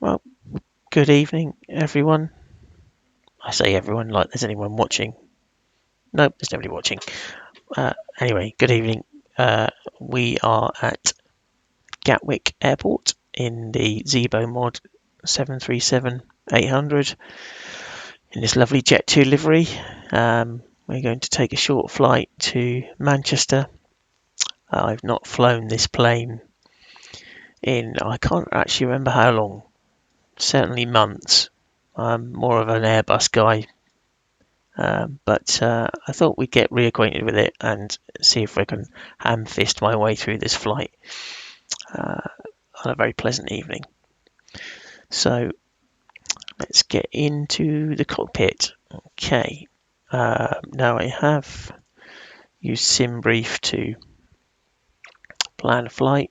Well, good evening, everyone. I say everyone like there's anyone watching. Nope, there's nobody watching. Anyway, good evening. We are at Gatwick Airport in the Zibo mod 737-800 in this lovely Jet 2 livery. We're going to take a short flight to Manchester. I've not flown this plane in, I can't actually remember how long, certainly months. I'm more of an Airbus guy, but I thought we'd get reacquainted with it and see if I can ham-fist my way through this flight on a very pleasant evening. So let's get into the cockpit. Okay, now I have used SimBrief to plan a flight.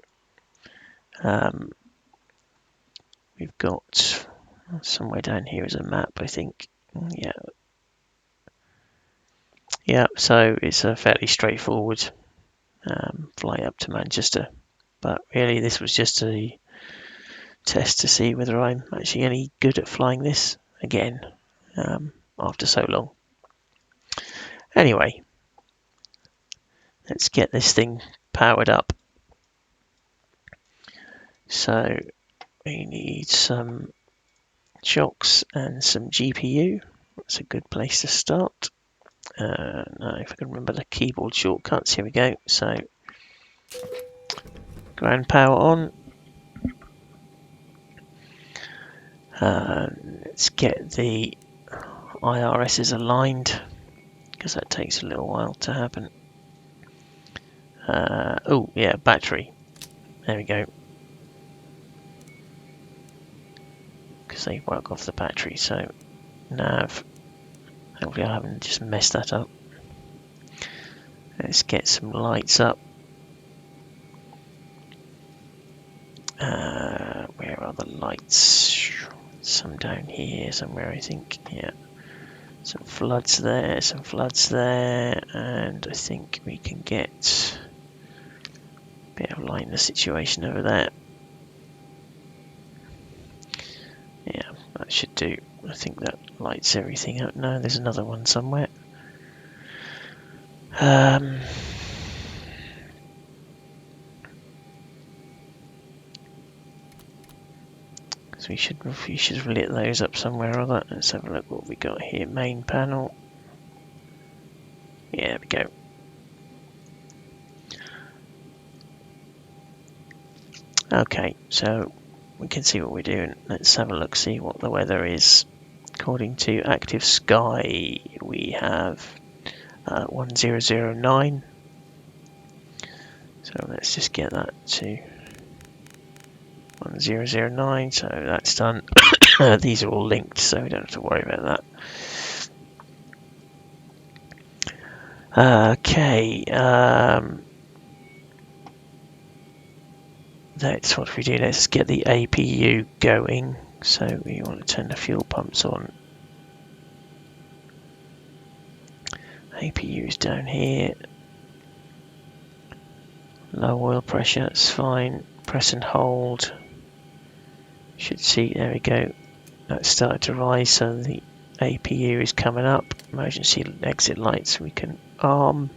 We've got somewhere down here is a map, I think. Yeah, so it's a fairly straightforward flight up to Manchester, but really this was just a test to see whether I'm actually any good at flying this again after so long. Anyway, let's get this thing powered up. So we need some shocks and some GPU. That's a good place to start. Now if I can remember the keyboard shortcuts, here we go. So ground power on. Let's get the IRSs aligned because that takes a little while to happen. Oh yeah, battery. There we go. Because they work off the battery. So nav. Hopefully I haven't just messed that up. Let's get some lights up. Where are the lights? Some down here somewhere, I think. Yeah. Some floods there, some floods there, and I think we can get a bit of light in the situation over there. Yeah, that should do. I think that lights everything up. No, there's another one somewhere. So we should have lit those up somewhere or other. Let's have a look what we got here. Main panel. Yeah, there we go. Okay, so we can see what we're doing. Let's have a look, see what the weather is. According to Active Sky, we have 1009. So let's just get that to 1009. So that's done. These are all linked, so we don't have to worry about that. Okay. That's what we do. Let's get the APU going. So we want to turn the fuel pumps on. APU is down here. Low oil pressure, that's fine. Press and hold. Should see, there we go. That started to rise, so the APU is coming up. Emergency exit lights we can arm.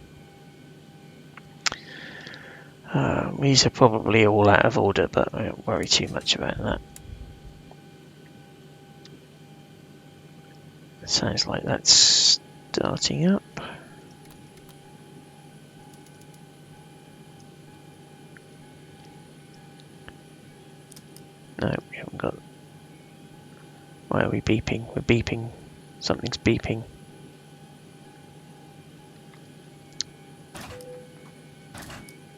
These are probably all out of order, but I don't worry too much about that. Sounds like that's starting up. No, we haven't got... Why are we beeping? We're beeping. Something's beeping.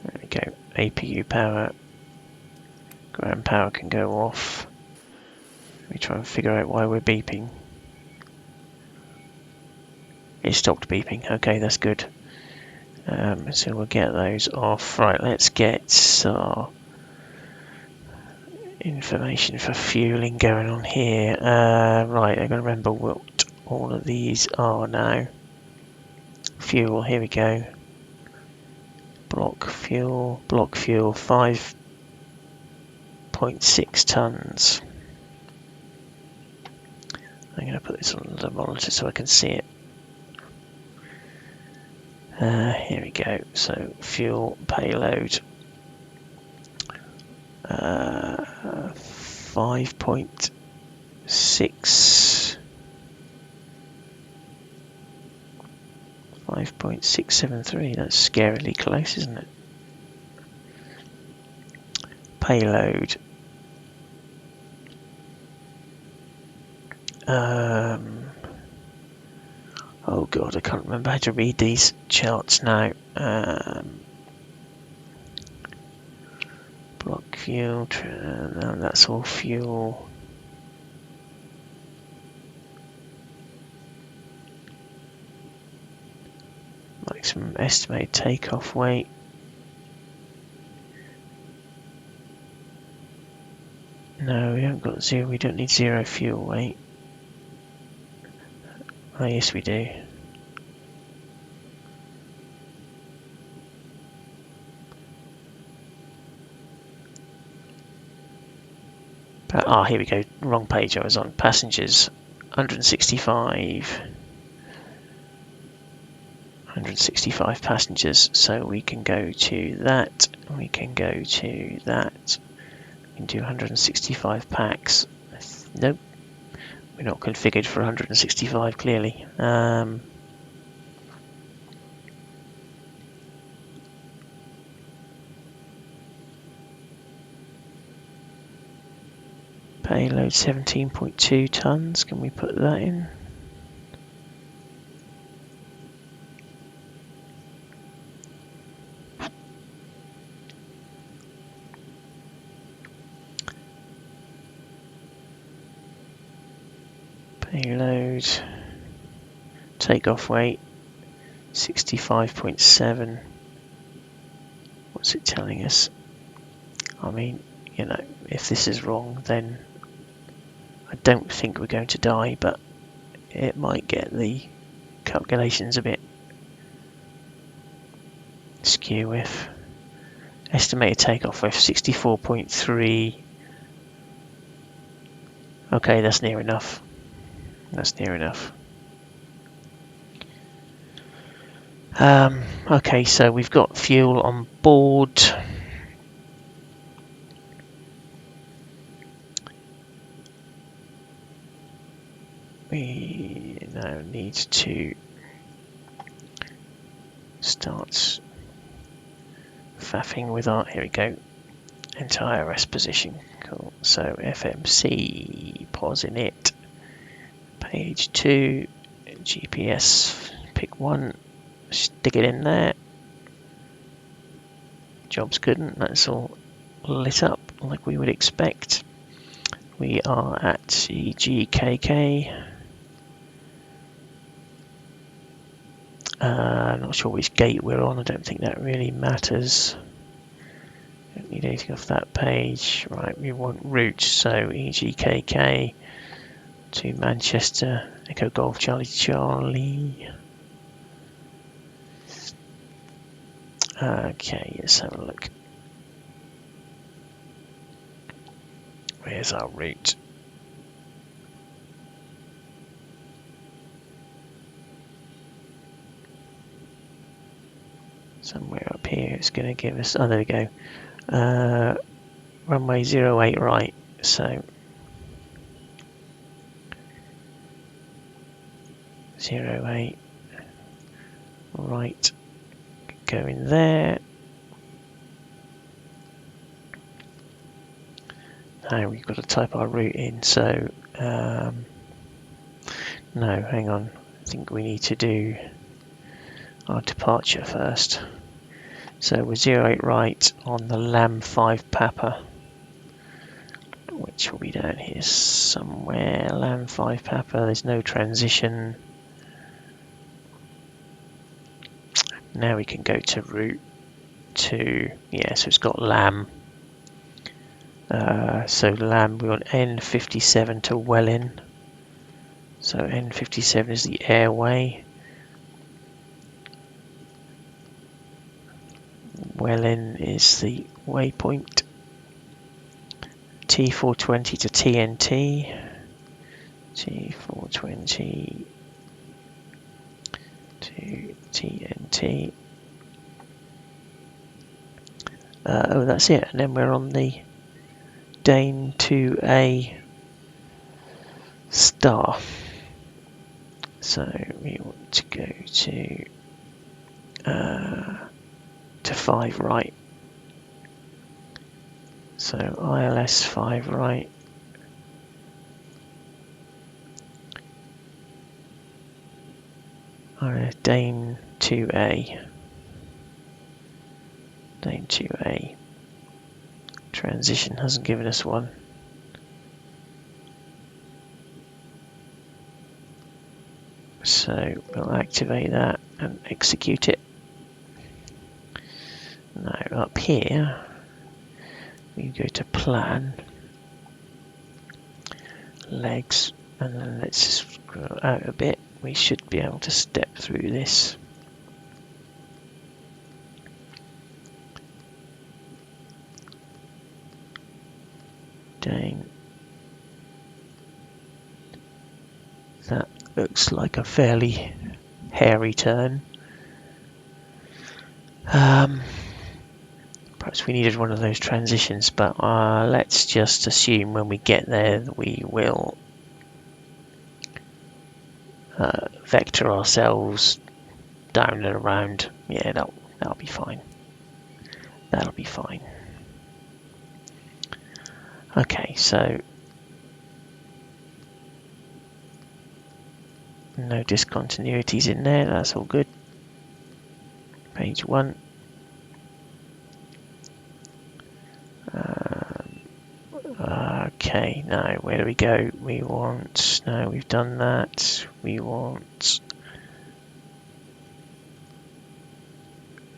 There we go. APU power. Ground power can go off. Let me try and figure out why we're beeping. It stopped beeping. Okay, that's good. So we'll get those off. Right, let's get our information for fueling going on here. Right, I'm going to remember what all of these are now. Fuel, here we go. Block fuel, 5.6 tons. I'm going to put this on the monitor so I can see it. Here we go. So fuel payload 5.673. That's scarily close, isn't it? Payload. Oh god, I can't remember how to read these charts now. Block fuel, no, that's all fuel. Maximum estimated takeoff weight. No, we haven't got zero. We don't need zero fuel weight. Oh yes, we do. Here we go. Wrong page I was on. Passengers, 165. 165 passengers. So we can go to that. We can go to that. We can do 165 packs. Nope. We're not configured for 165 clearly. Payload 17.2 tons. Can we put that in? Payload. Takeoff weight 65.7. What's it telling us? I mean, you know, if this is wrong, then I don't think we're going to die, but it might get the calculations a bit skew with. Estimated takeoff with 64.3. Okay, that's near enough. That's near enough. Okay, so we've got fuel on board. We now need to start faffing with our, here we go, entire rest position. Cool. So FMC, pause in it. Page 2, GPS, pick one, stick it in there. Job's good, and that's all lit up like we would expect. We are at EGKK. Not sure which gate we're on, I don't think that really matters. Don't need anything off that page. Right, we want route, so EGKK to Manchester, Echo Golf Charlie Charlie. Okay, let's have a look. Where's our route? somewhere up here it's going to give us, oh there we go, runway 08 right, so 08 right, go in there. Now we've got to type our route in, so no, hang on, I think we need to do our departure first. So we're 08 right on the Lam 5 Papa, which will be down here somewhere. Lam 5 Papa, there's no transition. Now we can go to route to, yeah, so it's got Lam. So Lam, we want N57 to Welling. So N57 is the airway. Welling is the waypoint. T420 to TNT. T420 to TNT. Oh, that's it. And then we're on the Dane 2A star. So we want to go to 5 right. So ILS 5 right. Dane 2A. Dane 2A. Transition hasn't given us one. So we'll activate that and execute it. Now up here we go to plan, legs, and then let's scroll out a bit. We should be able to step through this. Dang. That looks like a fairly hairy turn. Perhaps we needed one of those transitions, but let's just assume when we get there that we will vector ourselves down and around. Yeah, that'll be fine. That'll be fine. Okay, so no discontinuities in there, that's all good. Page 1. Okay, now where do we go? We want, no, we've done that. We want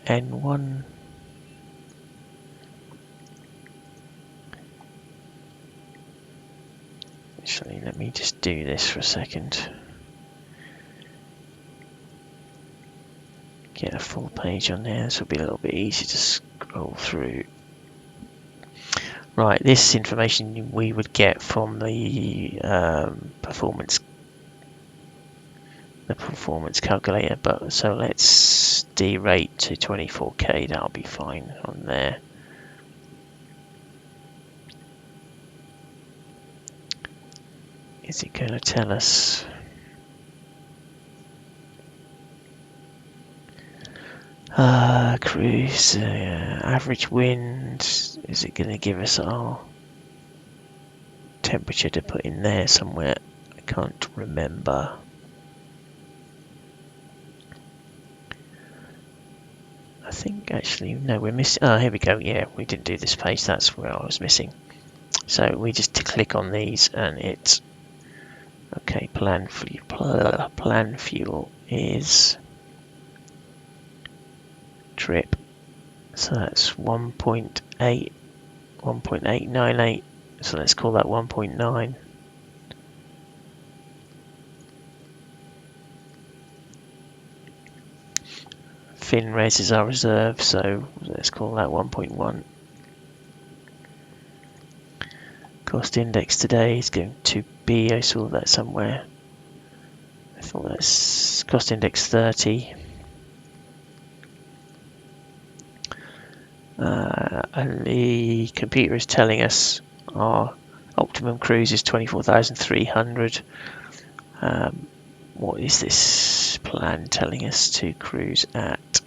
N1. Actually, let me just do this for a second. Get a full page on there. This will be a little bit easier to scroll through. Right, this information we would get from the performance calculator, but so let's derate to 24k. That'll be fine on there. Is it going to tell us? Cruise, average wind, is it going to give us our temperature to put in there somewhere? I can't remember. I think actually, no, we're missing, oh here we go, yeah, we didn't do this page, that's where I was missing. So we just click on these and it's, okay, plan fuel is trip, so that's 1.898, so let's call that 1.9. Fin res is our reserve, so let's call that 1.1. Cost index today is going to be, I saw that somewhere, I thought that's cost index 30. And the computer is telling us our optimum cruise is 24,300. What is this plan telling us to cruise at?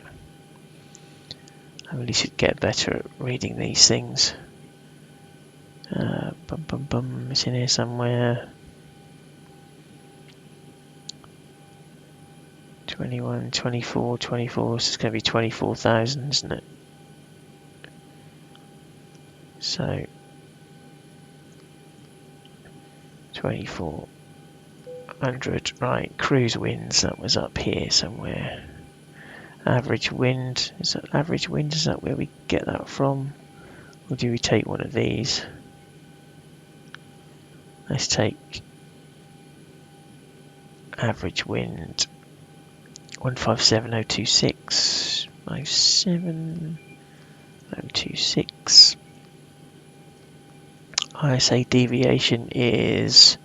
I really should get better at reading these things. It's in here somewhere. 21, 24, 24. So it's going to be 24,000, isn't it? So 2400. Right, cruise winds. That was up here somewhere. Average wind. Is that average wind? Is that where we get that from? Or do we take one of these? Let's take average wind. 157026. 57026. ISA deviation is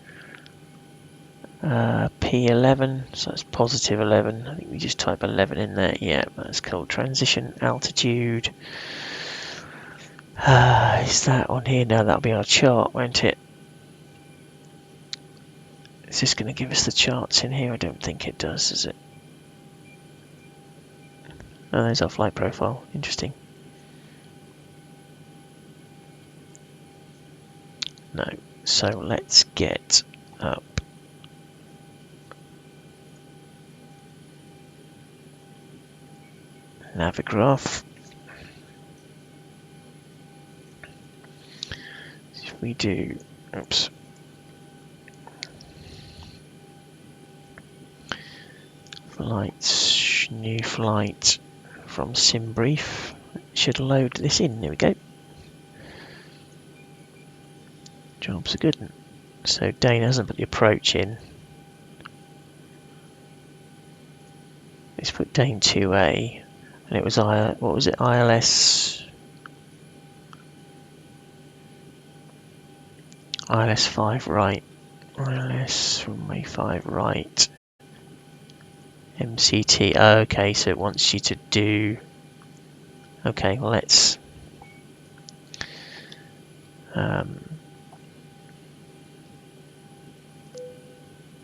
P11, so that's positive 11. I think we just type 11 in there. Yeah, that's called transition altitude. Is that on here? No, that'll be our chart, won't it? Is this going to give us the charts in here? I don't think it does, is it? Oh, there's our flight profile. Interesting. No. So let's get up. Navigraph. If we do, oops. Flights, new flight from SimBrief. Should load this in. There we go. Jobs are good. So Dane hasn't put the approach in. Let's put Dane 2A, and it was what was it? ILS 5 right. ILS runway 5 right. MCT. Oh, okay, so it wants you to do. Okay, well let's.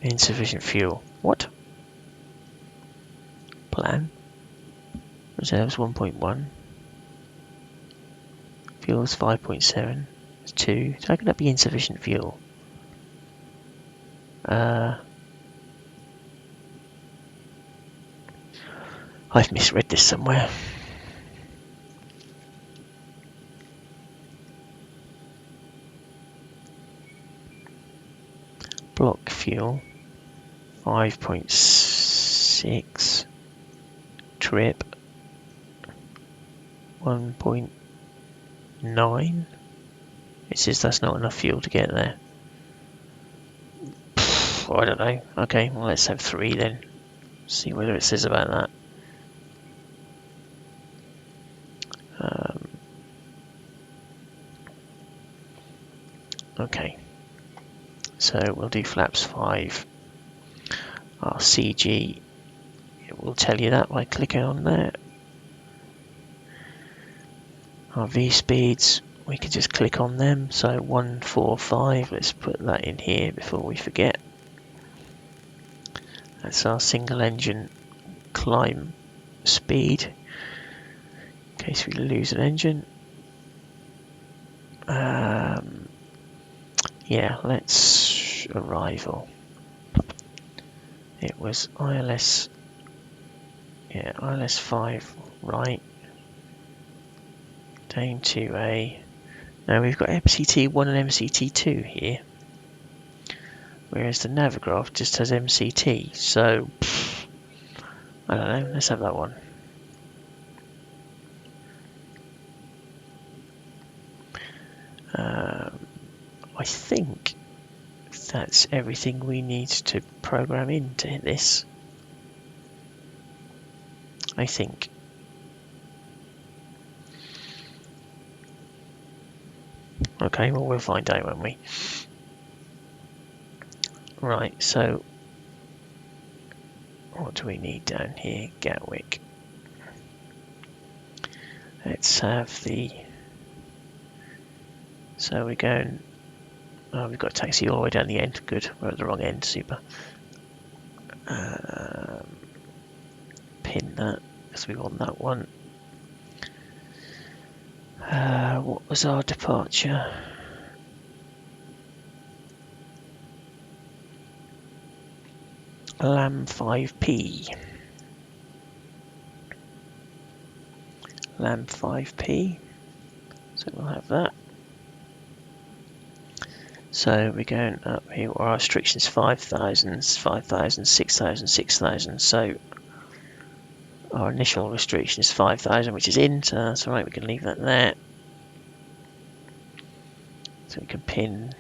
Insufficient fuel. What? Plan. Reserves 1.1. Fuel's 5.7. It's 2. So how can that be insufficient fuel? I've misread this somewhere. Block fuel 5.6. Trip 1.9. It says that's not enough fuel to get there. I don't know. Okay, well let's have 3 then. See whether it says about that. Okay, so we'll do flaps 5. Our CG, it will tell you that by clicking on there. Our V speeds, we can just click on them. So 145, let's put that in here before we forget. That's our single engine climb speed, in case we lose an engine. Yeah, let's arrival. It was ILS, yeah, ILS 5, right. Dane 2A. Now we've got MCT1 and MCT2 here, whereas the Navigraph just has MCT, so I don't know, let's have that one. I think that's everything we need to program into this. I think. Okay, well we'll find out, won't we? Right, so what do we need down here? Gatwick. Let's have the... So we're going... Oh, we've got a taxi all the way down the end. Good, we're at the wrong end. Super. Pin that, because we want that one. What was our departure? Lamb 5p. Lamb 5p. So we'll have that. So we're going up here. Our restrictions 5,000, 5,000, 6,000, 6,000. So our initial restriction is 5,000, which is in. So that's alright. We can leave that there. So we can pin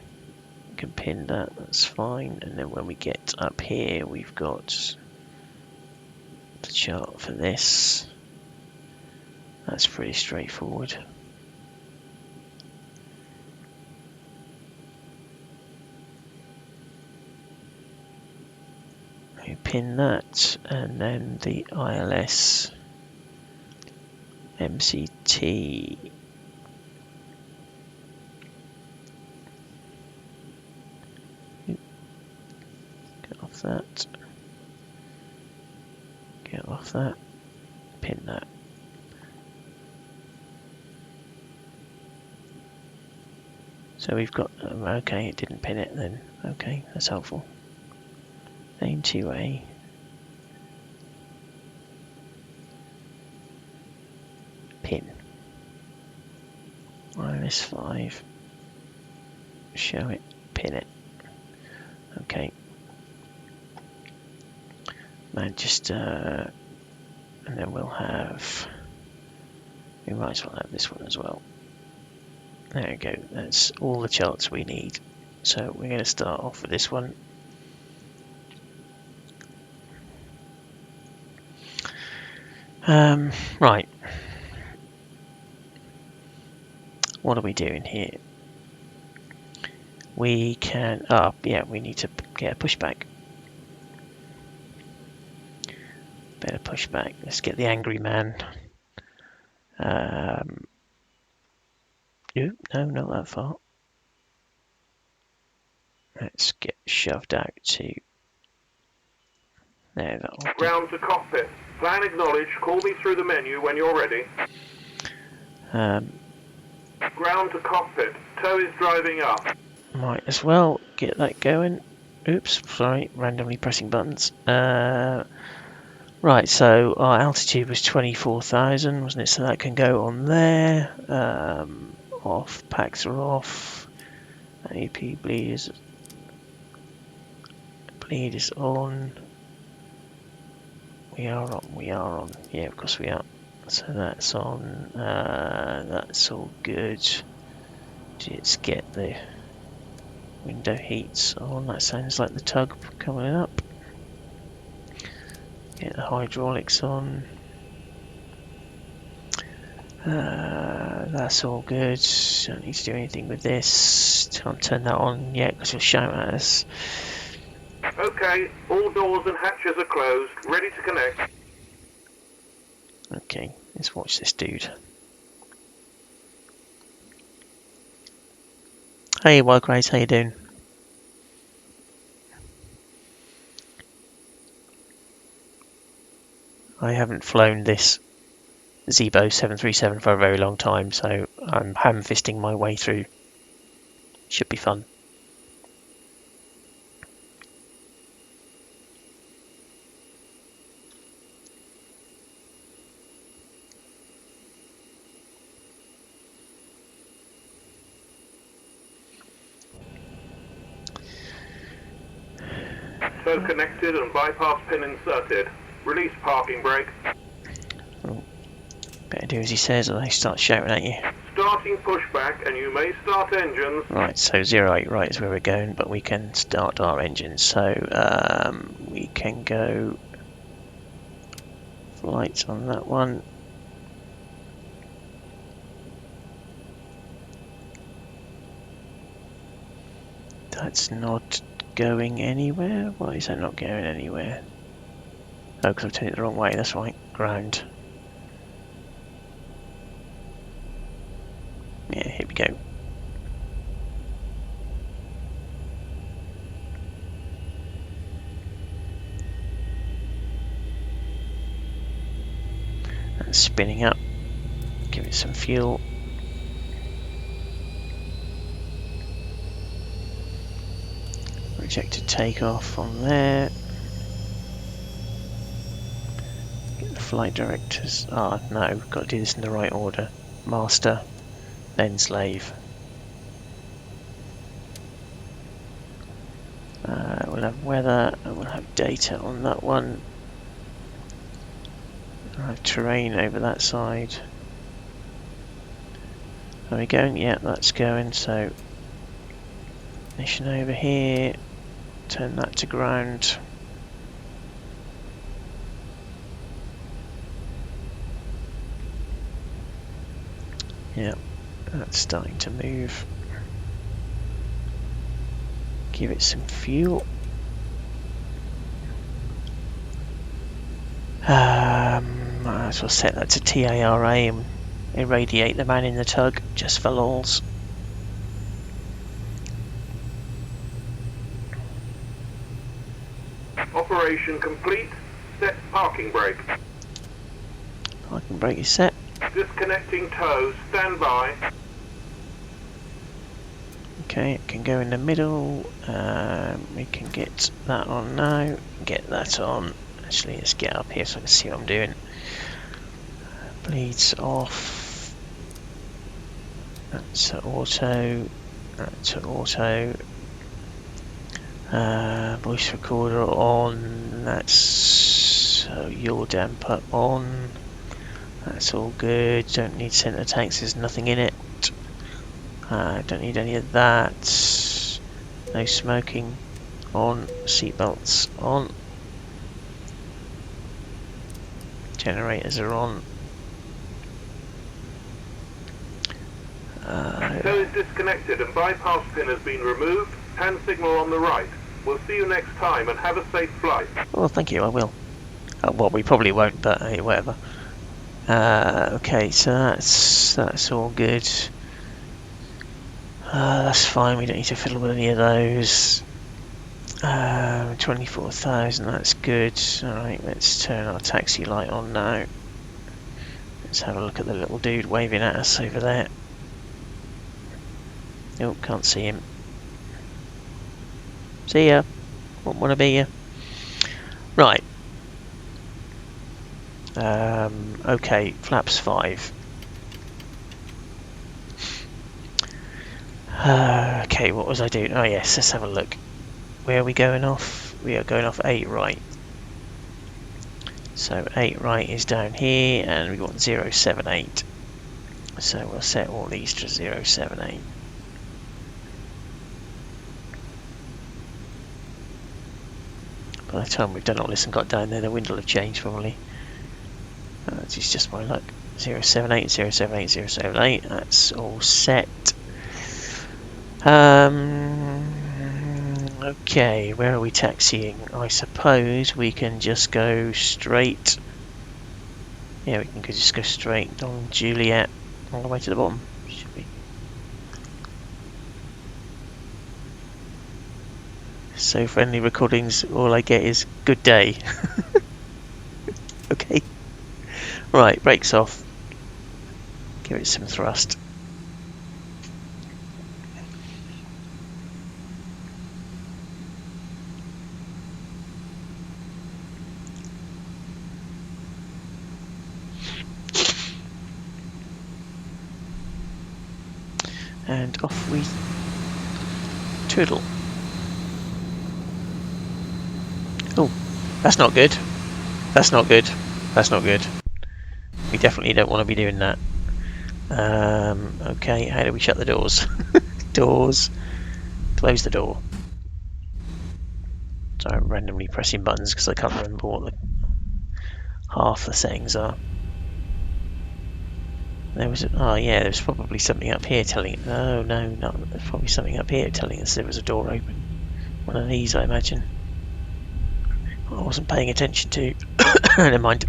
that. That's fine. And then when we get up here, we've got the chart for this. That's pretty straightforward. We pin that, and then the ILS MCT get off that, pin that. So we've got, okay, it didn't pin it then. Okay, that's helpful. Aim 2A. Pin. Minus 5. Show it, pin it. Okay. Manchester, and then we'll have, we might as well have this one as well. There we go, that's all the charts we need. So we're going to start off with this one. Right. What are we doing here? We can, yeah, we need to get a pushback. Better pushback. Let's get the angry man. No, not that far. Let's get shoved out to there. That'll Ground to cockpit. Plan acknowledged. Call me through the menu when you're ready. Ground to cockpit. Tow is driving up. Might as well get that going. Oops, sorry, randomly pressing buttons. Right, so our altitude was 24,000, wasn't it? So that can go on there. Off, packs are off. AP bleed is on. We are on. Yeah, of course we are. So that's on. That's all good. Let's get the window heats on. That sounds like the tug coming up. Get the hydraulics on. That's all good. Don't need to do anything with this. Can't turn that on yet because you'll shout at us. Okay, all doors and hatches are closed. Ready to connect. Okay, let's watch this dude. Hey, Wild Grace, how you doing? I haven't flown this Zibo 737 for a very long time, so I'm ham-fisting my way through. Should be fun. So connected and bypass pin inserted. Release parking brake. Oh, better do as he says or they start shouting at you. Starting pushback and you may start engines. Right, so 08 right is where we're going, but we can start our engines. So we can go flights on that one. That's not going anywhere. Why is that not going anywhere? Oh, because I've turned it the wrong way. That's right. Ground. spinning up. Give it some fuel. Rejected takeoff on there. Get the flight directors. Oh no, we've got to do this in the right order. Master, then slave. We'll have weather, and we'll have data on that one. We'll have terrain over that side. Are we going? Yeah, that's going. So, mission over here. Turn that to ground. Yeah, that's starting to move. Give it some fuel. Might as well set that to TARA and irradiate the man in the tug, just for lols. Operation complete. Set parking brake. Parking brake is set. Disconnecting tow. Stand by. Okay, it can go in the middle. We can get that on now. Get that on. Actually, let's get up here so I can see what I'm doing. Bleeds off. That's auto. That's auto. Voice recorder on. That's yaw damper on. That's all good. Don't need center tanks. There's nothing in it. Don't need any of that. No smoking on. Seatbelts on. Generators are on. Tow is disconnected and bypass pin has been removed. Hand signal on the right. We'll see you next time and have a safe flight. Well, thank you, I will. Well, we probably won't, but hey, whatever. Okay, so that's all good. That's fine, we don't need to fiddle with any of those. 24,000, that's good. Alright, let's turn our taxi light on now. Let's have a look at the little dude waving at us over there. Oh, can't see him. See ya. Won't want to be ya. Right. Okay, flaps 5. Okay, what was I doing? Oh yes, let's have a look. Where are we going off? We are going off 8 right. So 8 right is down here, and we want 078. So we'll set all these to 078. By the time we've done all this and got down there, the wind will have changed probably. It's just my luck. 078, 078, 078. That's all set. Okay, where are we taxiing? I suppose we can just go straight. Yeah, we can just go straight on Juliet all the way to the bottom. Should be. So friendly recordings, all I get is good day. Okay. Right, brakes off. Give it some thrust. And off we twiddle. Oh, that's not good. That's not good. That's not good. We definitely don't want to be doing that. Okay, how do we shut the doors? Doors. Close the door. So I'm randomly pressing buttons because I can't remember what the half the settings are. There was there's probably something up here telling it. No, there's probably something up here telling us there was a door open. One of these, I imagine. I wasn't paying attention to. Never mind.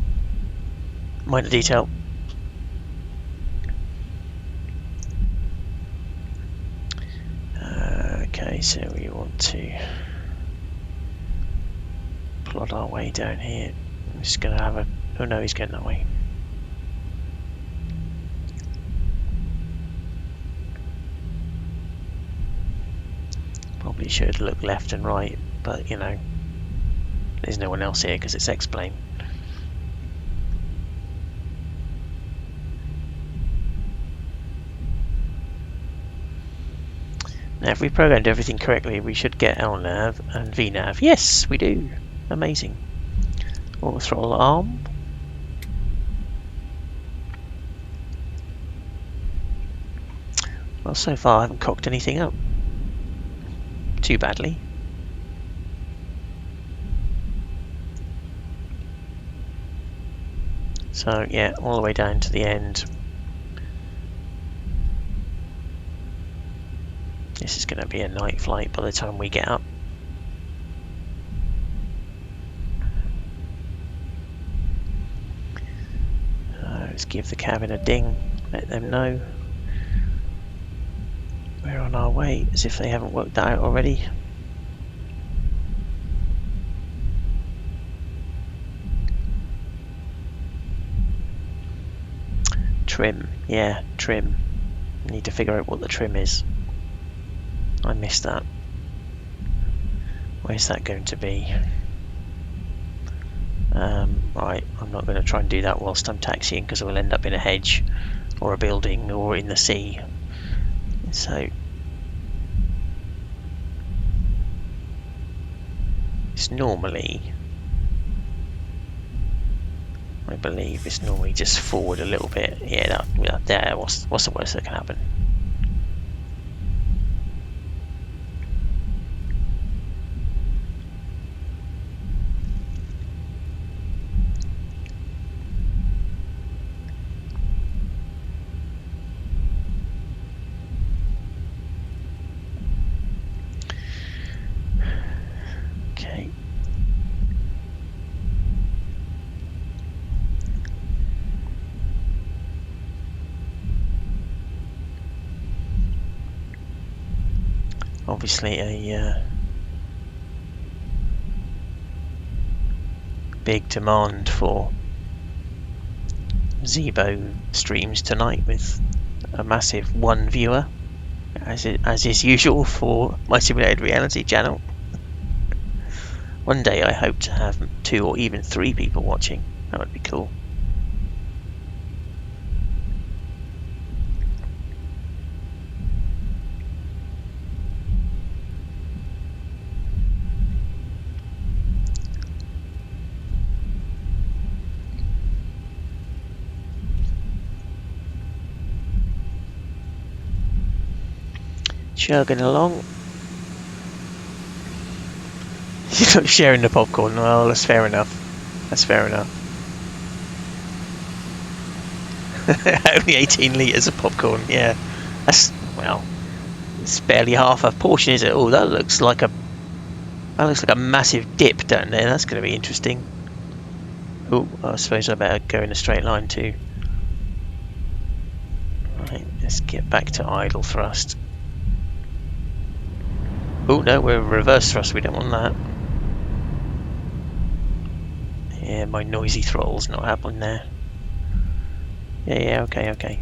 Mind the detail. Okay, so we want to plot our way down here. I'm just going to have a... Oh no, he's going that way. Probably should look left and right, but you know, there's no one else here because it's X-plane. Now, if we programmed everything correctly, we should get LNAV and VNAV. Yes, we do. Amazing. Auto throttle arm. Well, so far I haven't cocked anything up too badly. So yeah, all the way down to the end. This is going to be a night flight by the time we get up. Let's give the cabin a ding, let them know we're on our way, as if they haven't worked that out already. Trim, yeah, trim. Need to figure out what the trim is. I missed that. Where's that going to be? Right, I'm not going to try and do that whilst I'm taxiing because we'll end up in a hedge or a building or in the sea. So it's normally, I believe it's normally just forward a little bit. Yeah, there. What's the worst that can happen? Okay. Obviously a big demand for Zibo streams tonight with a massive one viewer, as is usual for my simulated reality channel. One day I hope to have 2 or even 3 people watching. That would be cool. Chugging along. You're not sharing the popcorn. Well, that's fair enough. That's fair enough. Only 18 litres of popcorn. Yeah, that's, well, it's barely half a portion, is it? Oh, that looks like a massive dip down there. That's going to be interesting. Oh, I suppose I better go in a straight line too. Right, let's get back to idle thrust. Oh no, we're reverse thrust. We don't want that. Yeah, my noisy throttle's not happening there. Yeah, okay.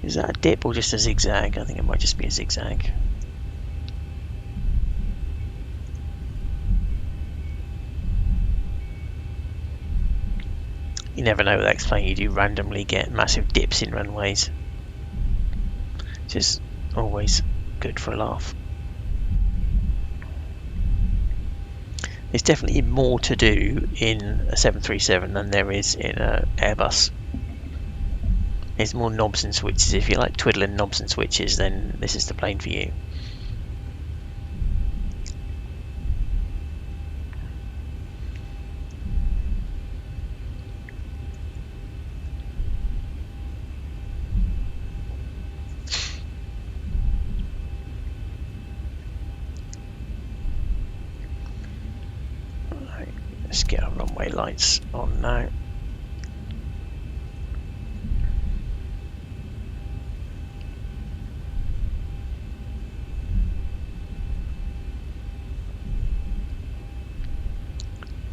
Is that a dip or just a zigzag? I think it might just be a zigzag. You never know with X-plane, you do randomly get massive dips in runways. Just always good for a laugh. There's definitely more to do in a 737 than there is in an Airbus. There's more knobs and switches. If you like twiddling knobs and switches, then this is the plane for you. Let's get our runway lights on now.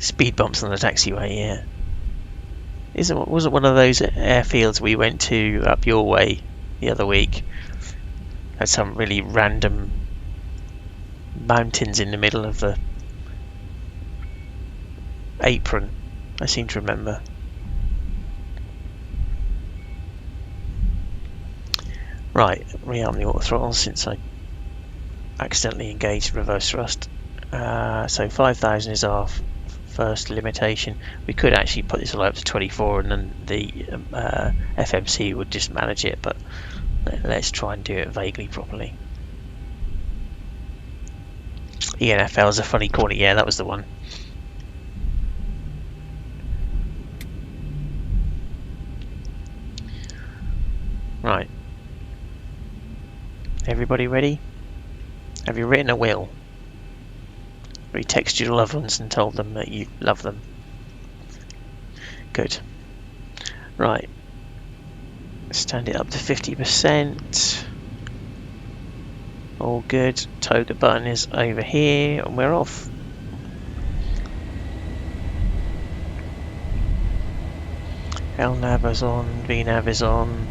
Speed bumps on the taxiway, yeah. Was it one of those airfields we went to up your way the other week? had some really random mountains in the middle of the apron, I seem to remember. Right, rearm the auto throttle since I accidentally engaged reverse thrust. So 5,000 is our first limitation. We could actually put this all up to 24 and then the FMC would just manage it, but let's try and do it vaguely properly. ENFL is a funny corner. Yeah, that was the one. Right. Everybody ready? Have you written a will? Or you texted your loved ones and told them that you love them? Good. Right. Stand it up to 50%. All good. Toga button is over here and we're off. LNAV is on, VNAV is on.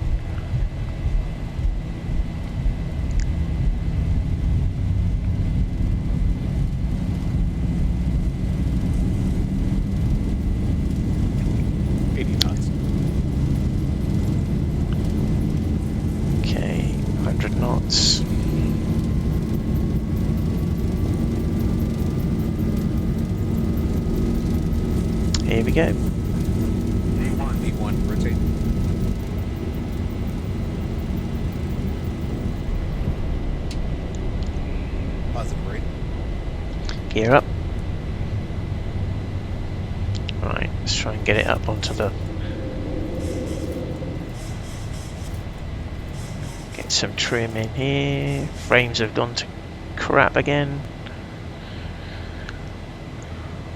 Okay, 100 knots. Here we go. V1, rotate. Positive rate. Gear up. Right, let's try and get it up onto the... Get some trim in here. Frames have gone to crap again.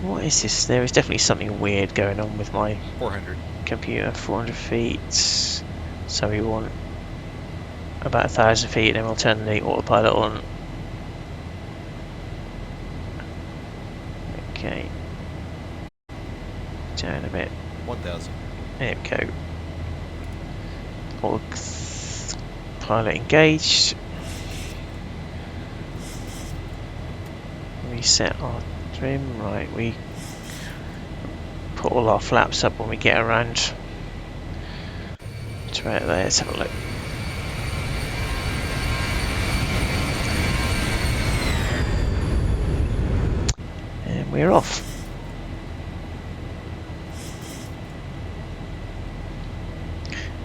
What is this? There is definitely something weird going on with my 400. computer. 400 feet. So we want about 1,000 feet and then we'll turn the autopilot on. Okay. Down a bit. 1,000. There we go. Autopilot engaged. Reset our trim. Right, we put all our flaps up when we get around to right there. Let's have a look. And we're off.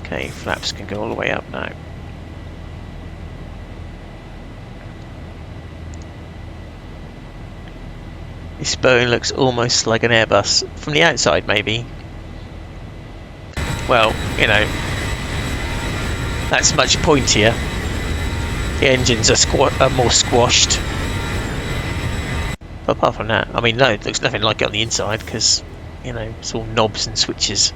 Okay, flaps can go all the way up now. This Boeing looks almost like an Airbus from the outside, maybe. Well, you know, that's much pointier. The engines are more squashed. But apart from that, I mean, no, it looks nothing like it on the inside because, you know, it's all knobs and switches.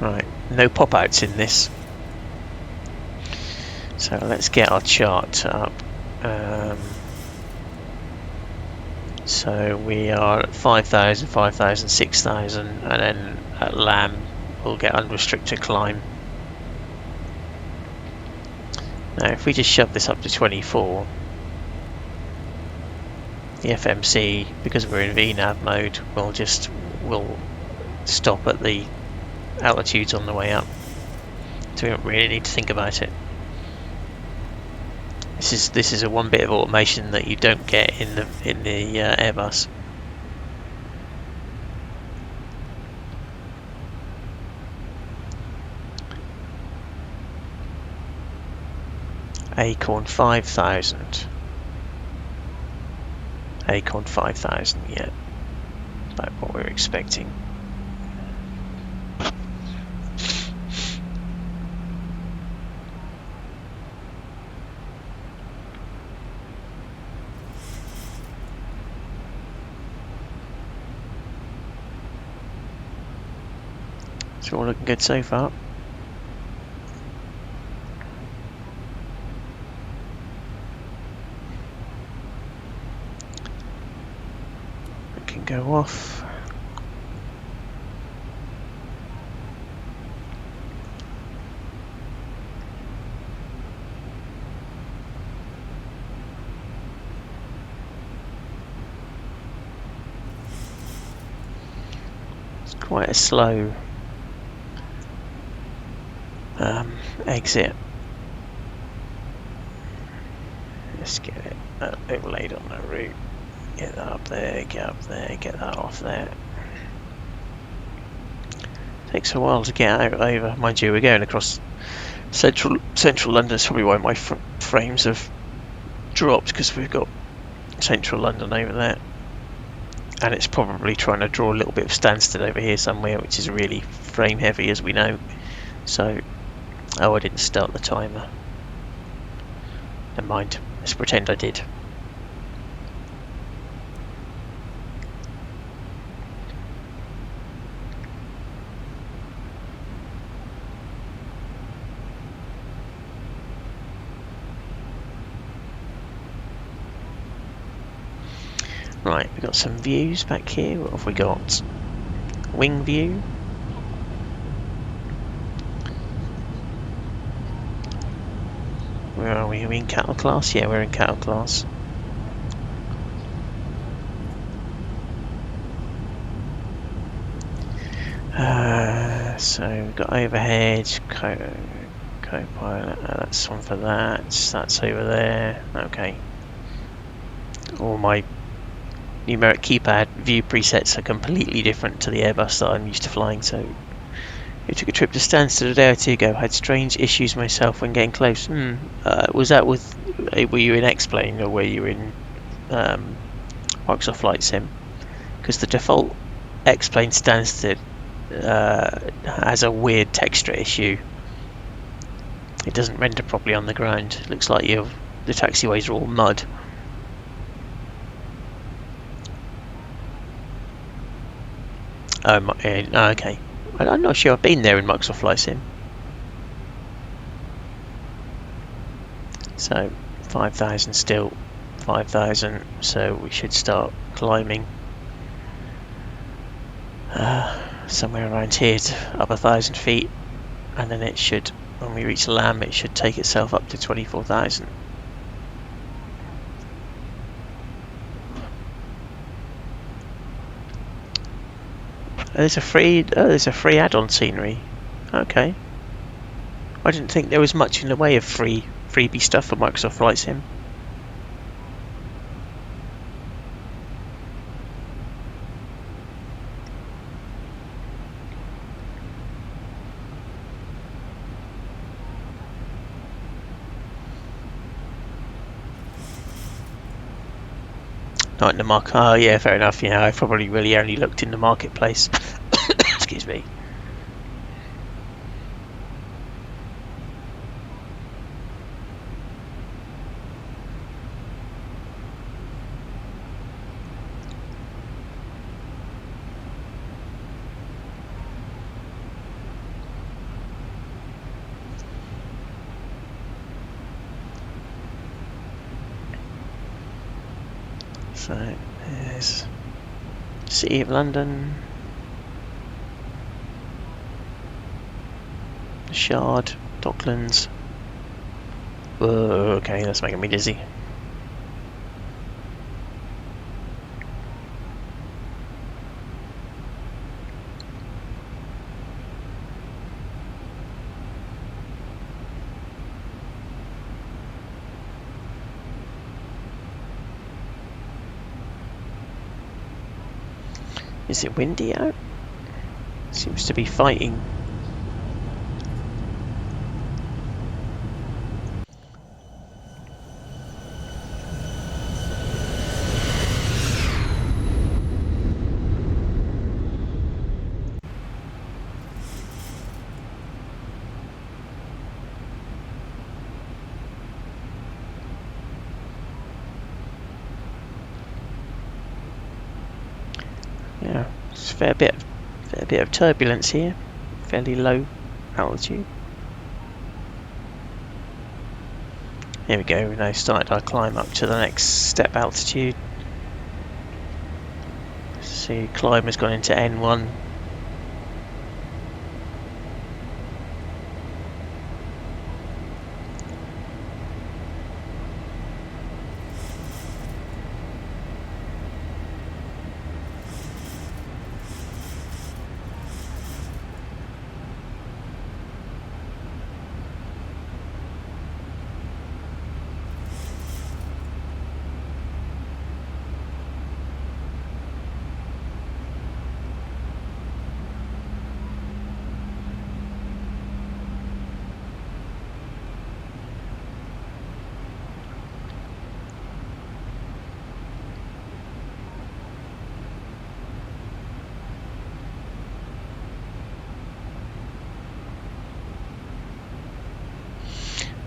Right, no pop-outs in this. So let's get our chart up. So we are at 5,000, 5,000, 6,000, and then at LAM we'll get unrestricted climb. Now if we just shove this up to 24, the FMC, because we're in VNAV mode, will stop at the altitudes on the way up. So we don't really need to think about it. This is a one bit of automation that you don't get in the Airbus. Acorn 5,000. Acorn 5,000, yeah. About what we were expecting. It's all looking good so far. We can go off. quite a slow exit. Let's get it overlaid on that route. Get that up there, get that off there. Takes a while to get out over. Mind you, we're going across central London. That's probably why my frames have dropped, because we've got central London over there. And it's probably trying to draw a little bit of Stansted over here somewhere, which is really frame heavy, as we know. So, oh, I didn't start the timer. Never mind. Let's pretend I did. Right, we've got some views back here. What have we got? Wing view. Where are we? Are we in cattle class? Yeah, we're in cattle class. So we've got overhead, co-pilot. That's one for that. That's over there. Okay. All my numeric keypad view presets are completely different to the Airbus that I'm used to flying. So we took a trip to Stansted a day or two ago. Had strange issues myself when getting close. Was that with? Were you in X-Plane or were you in Microsoft Flight Sim? Because the default X-Plane Stansted has a weird texture issue. It doesn't render properly on the ground. It looks like the taxiways are all mud. Okay. I'm not sure I've been there in Microsoft Flight Sim. So 5,000 still, 5,000. So we should start climbing somewhere around here to up 1,000 feet, and then it should, when we reach LAM, it should take itself up to 24,000. There's a free add-on scenery. Okay. I didn't think there was much in the way of freebie stuff for Microsoft Flight Sim. Not in the market. Oh yeah, fair enough. Yeah, I probably really only looked in the marketplace. Excuse me. So there's City of London, Shard, Docklands. Whoa, okay, that's making me dizzy. Is it windy out? Seems to be fighting. Yeah, it's a fair bit of turbulence here. Fairly low altitude. Here we go. We've now started our climb up to the next step altitude. See, climb has gone into N1.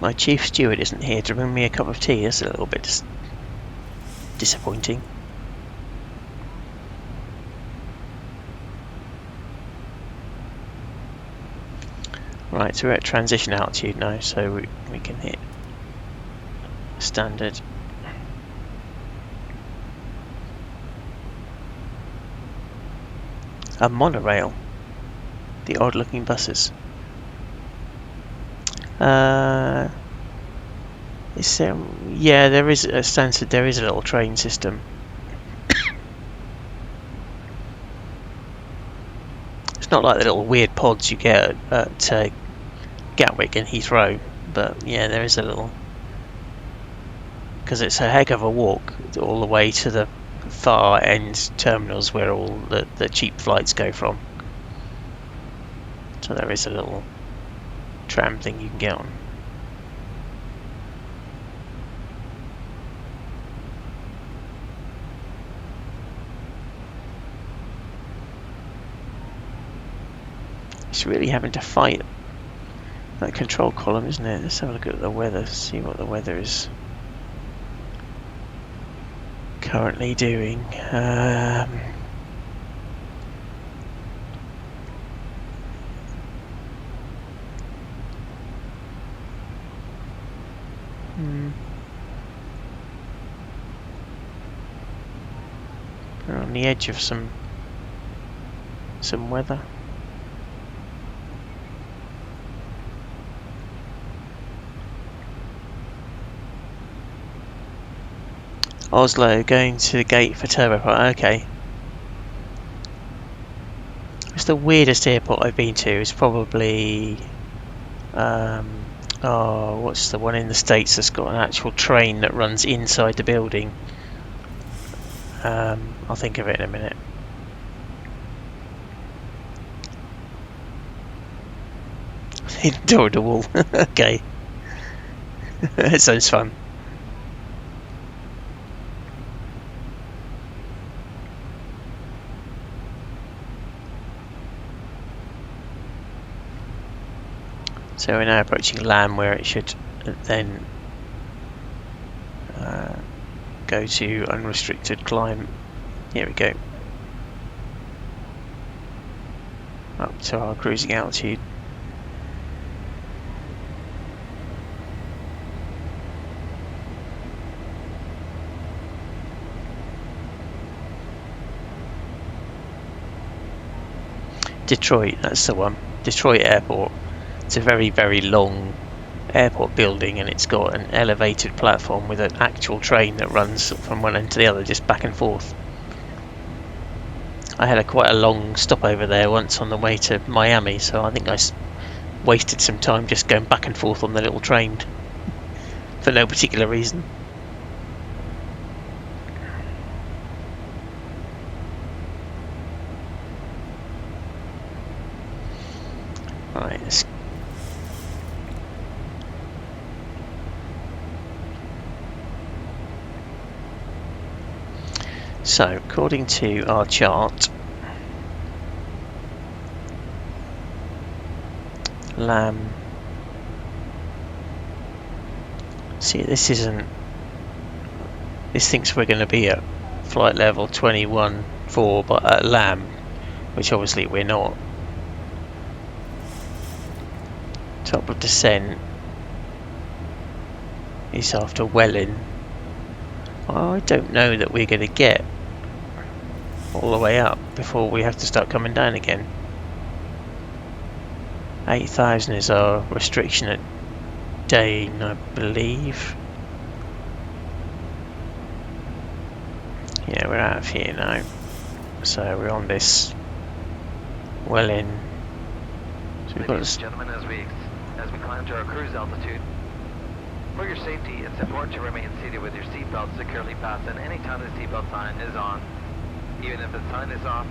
My chief steward isn't here to bring me a cup of tea. That's a little bit disappointing. Right, so we're at transition altitude now, so we can hit standard. A monorail. The odd looking buses. Is there, yeah, there is a standard. There is a little train system. It's not like the little weird pods you get at Gatwick and Heathrow, but yeah, there is a little. Because it's a heck of a walk all the way to the far end terminals where all the cheap flights go from. So there is a little tram thing you can get on. It's really having to fight that control column, isn't it? Let's have a look at the weather, see what the weather is currently doing. We're on the edge of some weather. Oslo going to the gate for turbopropellant. Okay. It's the weirdest airport I've been to. It's probably what's the one in the States that's got an actual train that runs inside the building? I'll think of it in a minute. Hidden door in the wall. Okay. That sounds fun. So we're now approaching Lamb, where it should then go to unrestricted climb. Here we go. Up to our cruising altitude. Detroit, that's the one. Detroit Airport. It's a very, very long airport building, and it's got an elevated platform with an actual train that runs from one end to the other, just back and forth. I had quite a long stopover there once on the way to Miami, so I think I wasted some time just going back and forth on the little train for no particular reason. Right, let's so, according to our chart, Lamb. See, this thinks we're going to be at flight level 21.4, but at Lamb, which obviously we're not. Top of descent is after Welling. I don't know that we're going to get all the way up before we have to start coming down again. 8,000 is our restriction at Dane, I believe. Yeah, we're out of here now. So we're on this Welling. So we've got Ladies and gentlemen, as we climb to our cruise altitude, for your safety, it's important to remain seated with your seatbelt securely fastened anytime the seatbelt sign is on. Even if the sign is off,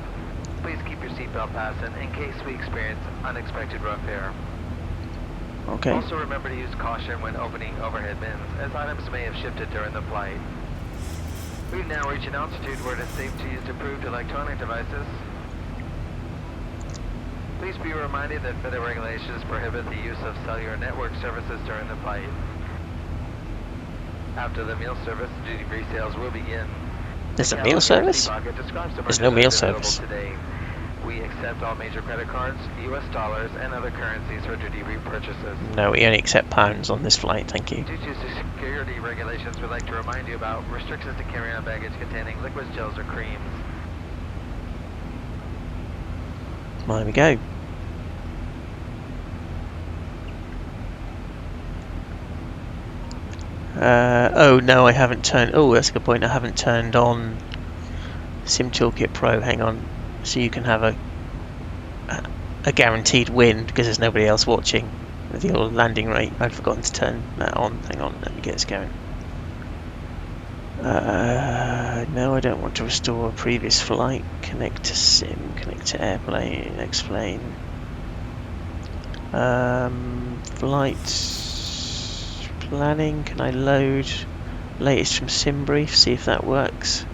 please keep your seatbelt fastened in case we experience unexpected rough air. okay. Also remember to use caution when opening overhead bins, as items may have shifted during the flight. We've now reached an altitude where it is safe to use approved electronic devices. Please Please be reminded that federal regulations prohibit the use of cellular network services during the flight. After the meal service, duty-free sales will begin. There's The a meal catalog in your service? seat pocket describes the There's no meal merchandise available service. today. We accept all major credit cards, US dollars, and other currencies for duty-free purchases. No, we only accept pounds on this flight, thank you. Due to security regulations, we'd like to remind you about restrictions to carry on baggage containing liquids, gels, or creams. There we go. Oh no, I haven't turned. Oh, that's a good point. I haven't turned on Sim Toolkit Pro. Hang on, so you can have a guaranteed win because there's nobody else watching with your landing rate. I'd forgotten to turn that on. Hang on, let me get this going. No, I don't want to restore a previous flight. Connect to Sim. Connect to airplane. Explain. Flight planning. Can I load latest from Sim Brief? See if that works.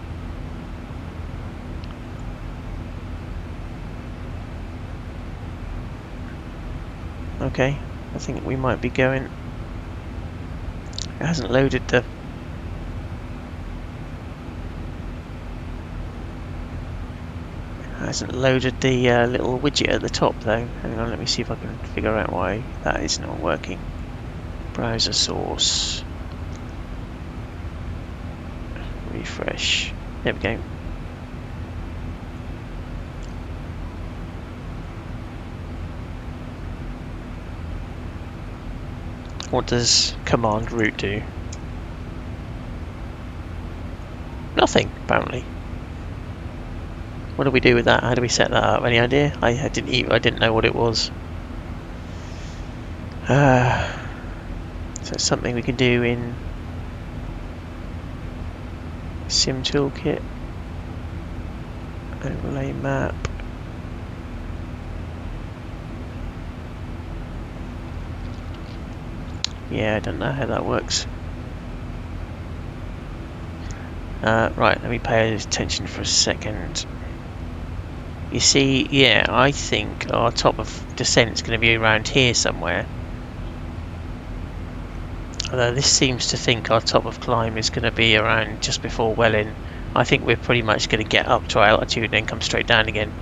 Okay, I think we might be going. It hasn't loaded the. Hasn't loaded the little widget at the top though. Hang on, let me see if I can figure out why that is not working. Browser source. Refresh. There we go. What does command root do? Nothing, apparently. What do we do with that? How do we set that up? Any idea? I didn't know what it was. So it's something we can do in Sim Toolkit. Overlay map. Yeah, I don't know how that works. Right, let me pay attention for a second. You see, yeah, I think our top of descent is going to be around here somewhere. Although this seems to think our top of climb is going to be around just before Welling. I think we're pretty much going to get up to our altitude and then come straight down again.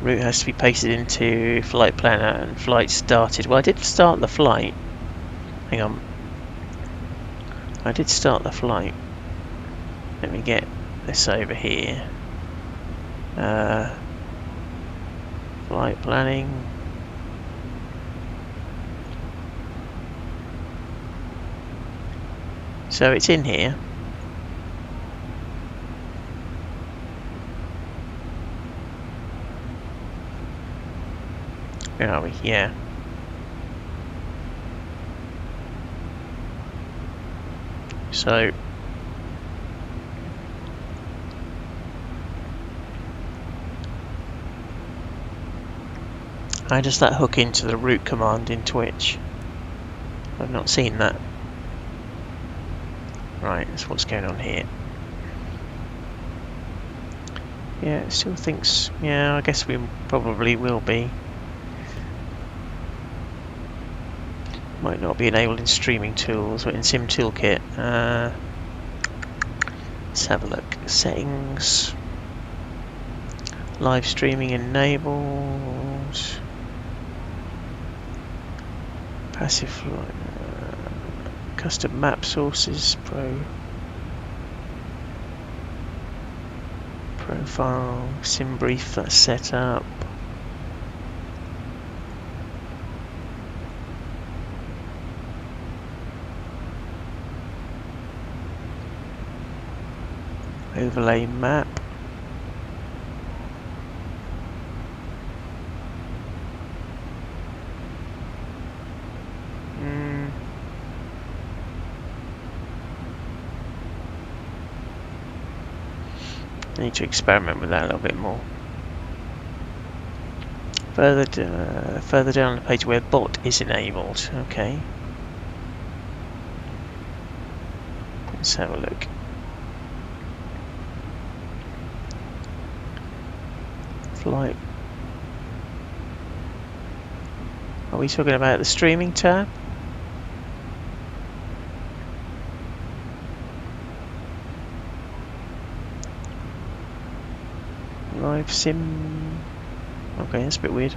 Route has to be pasted into flight planner and flight started. Well, I did start the flight. Hang on. I did start the flight. Let me get this over here. Flight planning. So it's in here. Where are we? Yeah. So how does that hook into the route command in Twitch? I've not seen that. Right, that's what's going on here. Yeah, it still thinks. Yeah, I guess we probably will be. Might not be enabled in streaming tools, but in Sim Toolkit. Let's have a look. Settings. Live streaming enabled. Passive flight. Custom map sources. Profile. Sim brief, that's set up. Overlay map. I need to experiment with that a little bit more. Further down the page where bot is enabled. Okay. Let's have a look. Flight. Are we talking about the streaming tab? Live sim. Okay, that's a bit weird.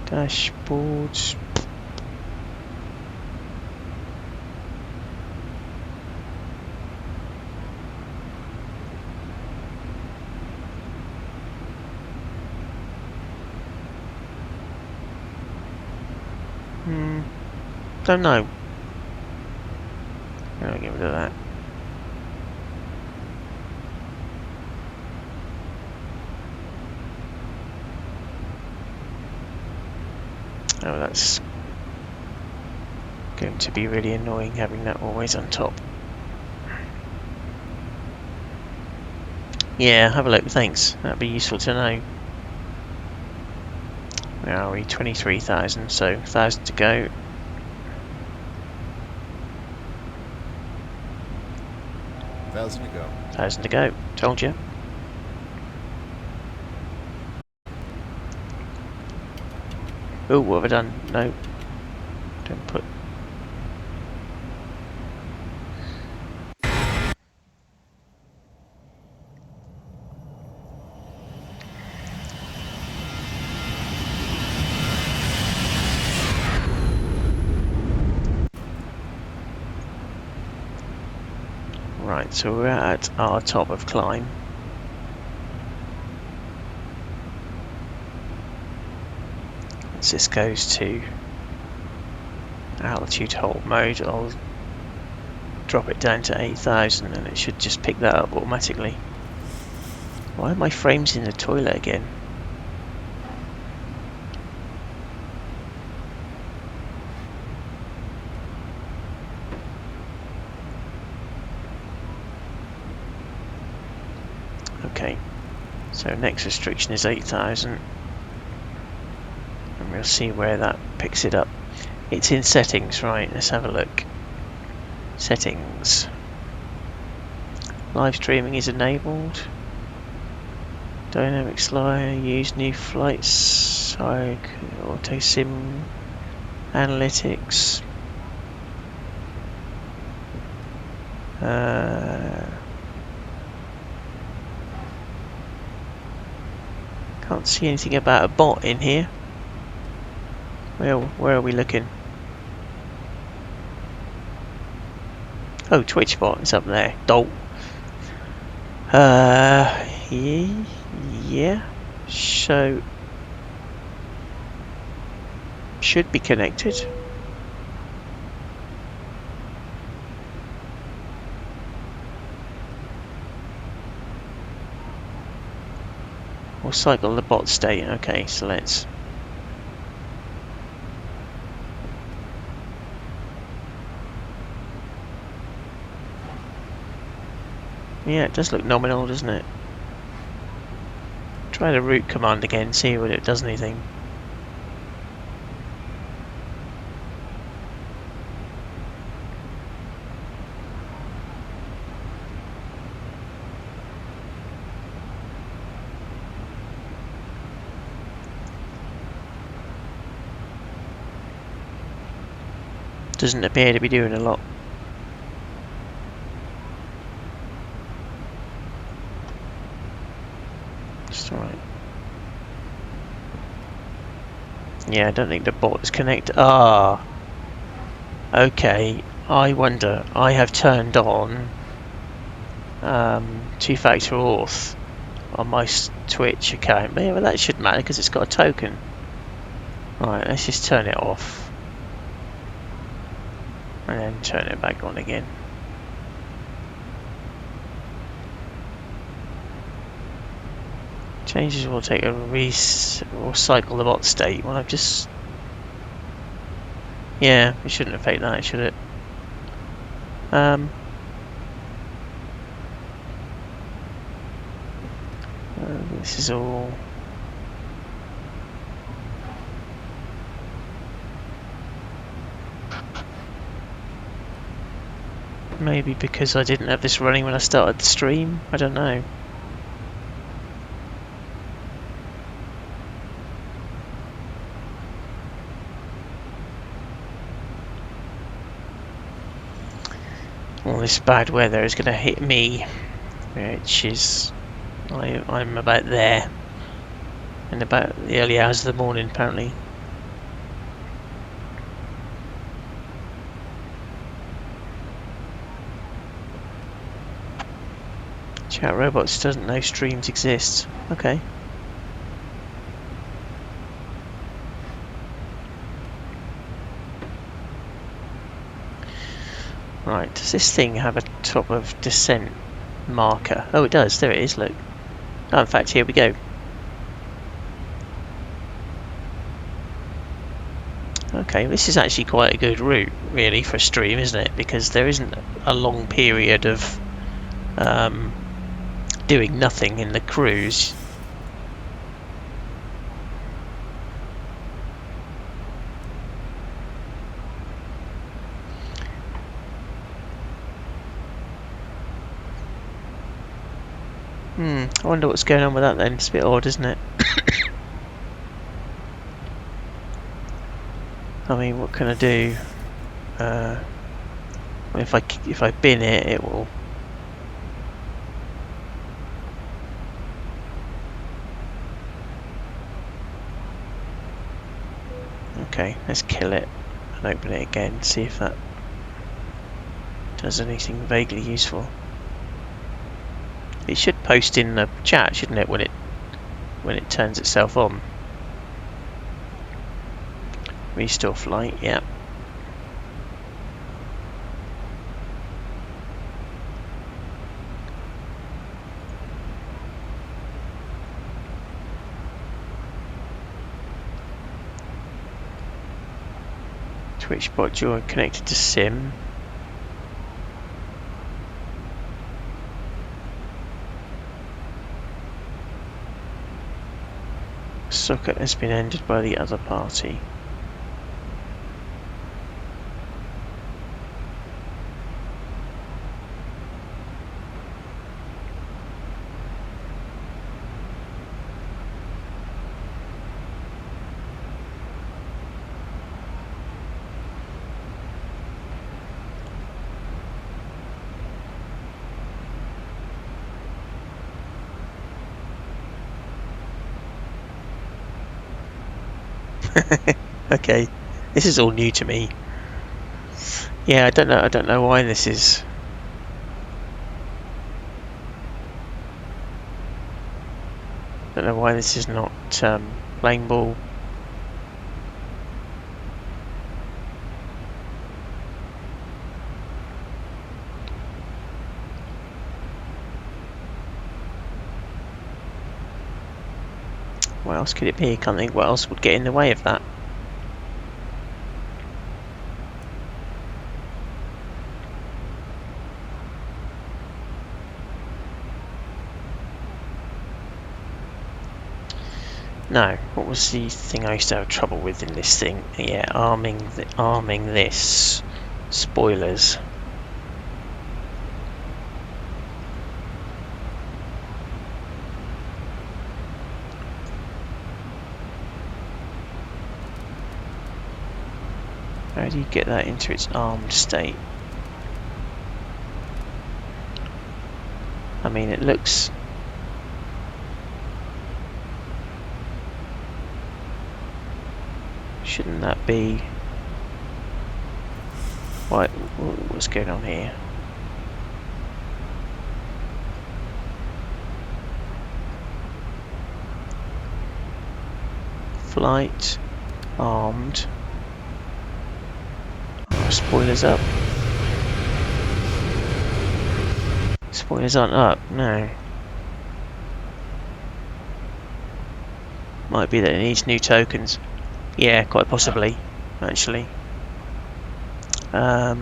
Dashboards. Don't know. I'll get rid of that. Oh, that's going to be really annoying having that always on top. Yeah, have a look, thanks. That'd be useful to know. Where are we? 23,000, so 1,000 to go. $1,000 to go. 1,000 to go, told you. Oh, what have I done? No. Don't put... Right, so we're at our top of climb. Once this goes to altitude hold mode, I'll drop it down to 8,000 and it should just pick that up automatically. Why are my frames in the toilet again? Okay, so next restriction is 8,000 and we'll see where that picks it up. It's in settings, right, let's have a look. Settings. Live streaming is enabled. Dynamic slider, use new flights, auto sim, analytics. Can't see anything about a bot in here. Where are we looking? Oh, Twitch bot is up there. Dolt. Yeah. So should be connected. We'll cycle the bot state. Okay, so let's. Yeah, it does look nominal, doesn't it? Try the root command again, see whether it does anything. Doesn't appear to be doing a lot. That's alright. Yeah, I don't think the bot is connected. Ah! Okay, I wonder. I have turned on two-factor auth on my Twitch account. But yeah, well, that should matter because it's got a token. Right, let's just turn it off. And then turn it back on again. Changes will take a or cycle the bot state. Well, I've just. Yeah, it shouldn't affect that, should it? This is all. Maybe because I didn't have this running when I started the stream. I don't know. All this bad weather is going to hit me, which is I'm about there, in about the early hours of the morning apparently. Chat Robots doesn't know streams exist. Okay. Right, does this thing have a top of descent marker? Oh, it does. There it is, look. Oh, in fact, here we go. Okay, this is actually quite a good route, really, for a stream, isn't it? Because there isn't a long period of doing nothing in the cruise. I wonder what's going on with that then. It's a bit odd, isn't it? I mean, what can I do? If I bin it, it will. Okay, let's kill it and open it again. See if that does anything vaguely useful. It should post in the chat, shouldn't it, when it turns itself on? Restore flight, yeah. Twitch bot join connected to sim. Socket has been ended by the other party. Okay, this is all new to me. Yeah, I don't know why this is. I don't know why this is not playing ball. What else could it be? I can't think what else would get in the way of that. No, what was the thing I used to have trouble with in this thing? Yeah, arming this. Spoilers. How do you get that into its armed state? I mean, it looks... Shouldn't that be... What's going on here? Flight, armed. Oh, spoilers up. Spoilers aren't up, no. Might be that it needs new tokens. Yeah, quite possibly, actually. Let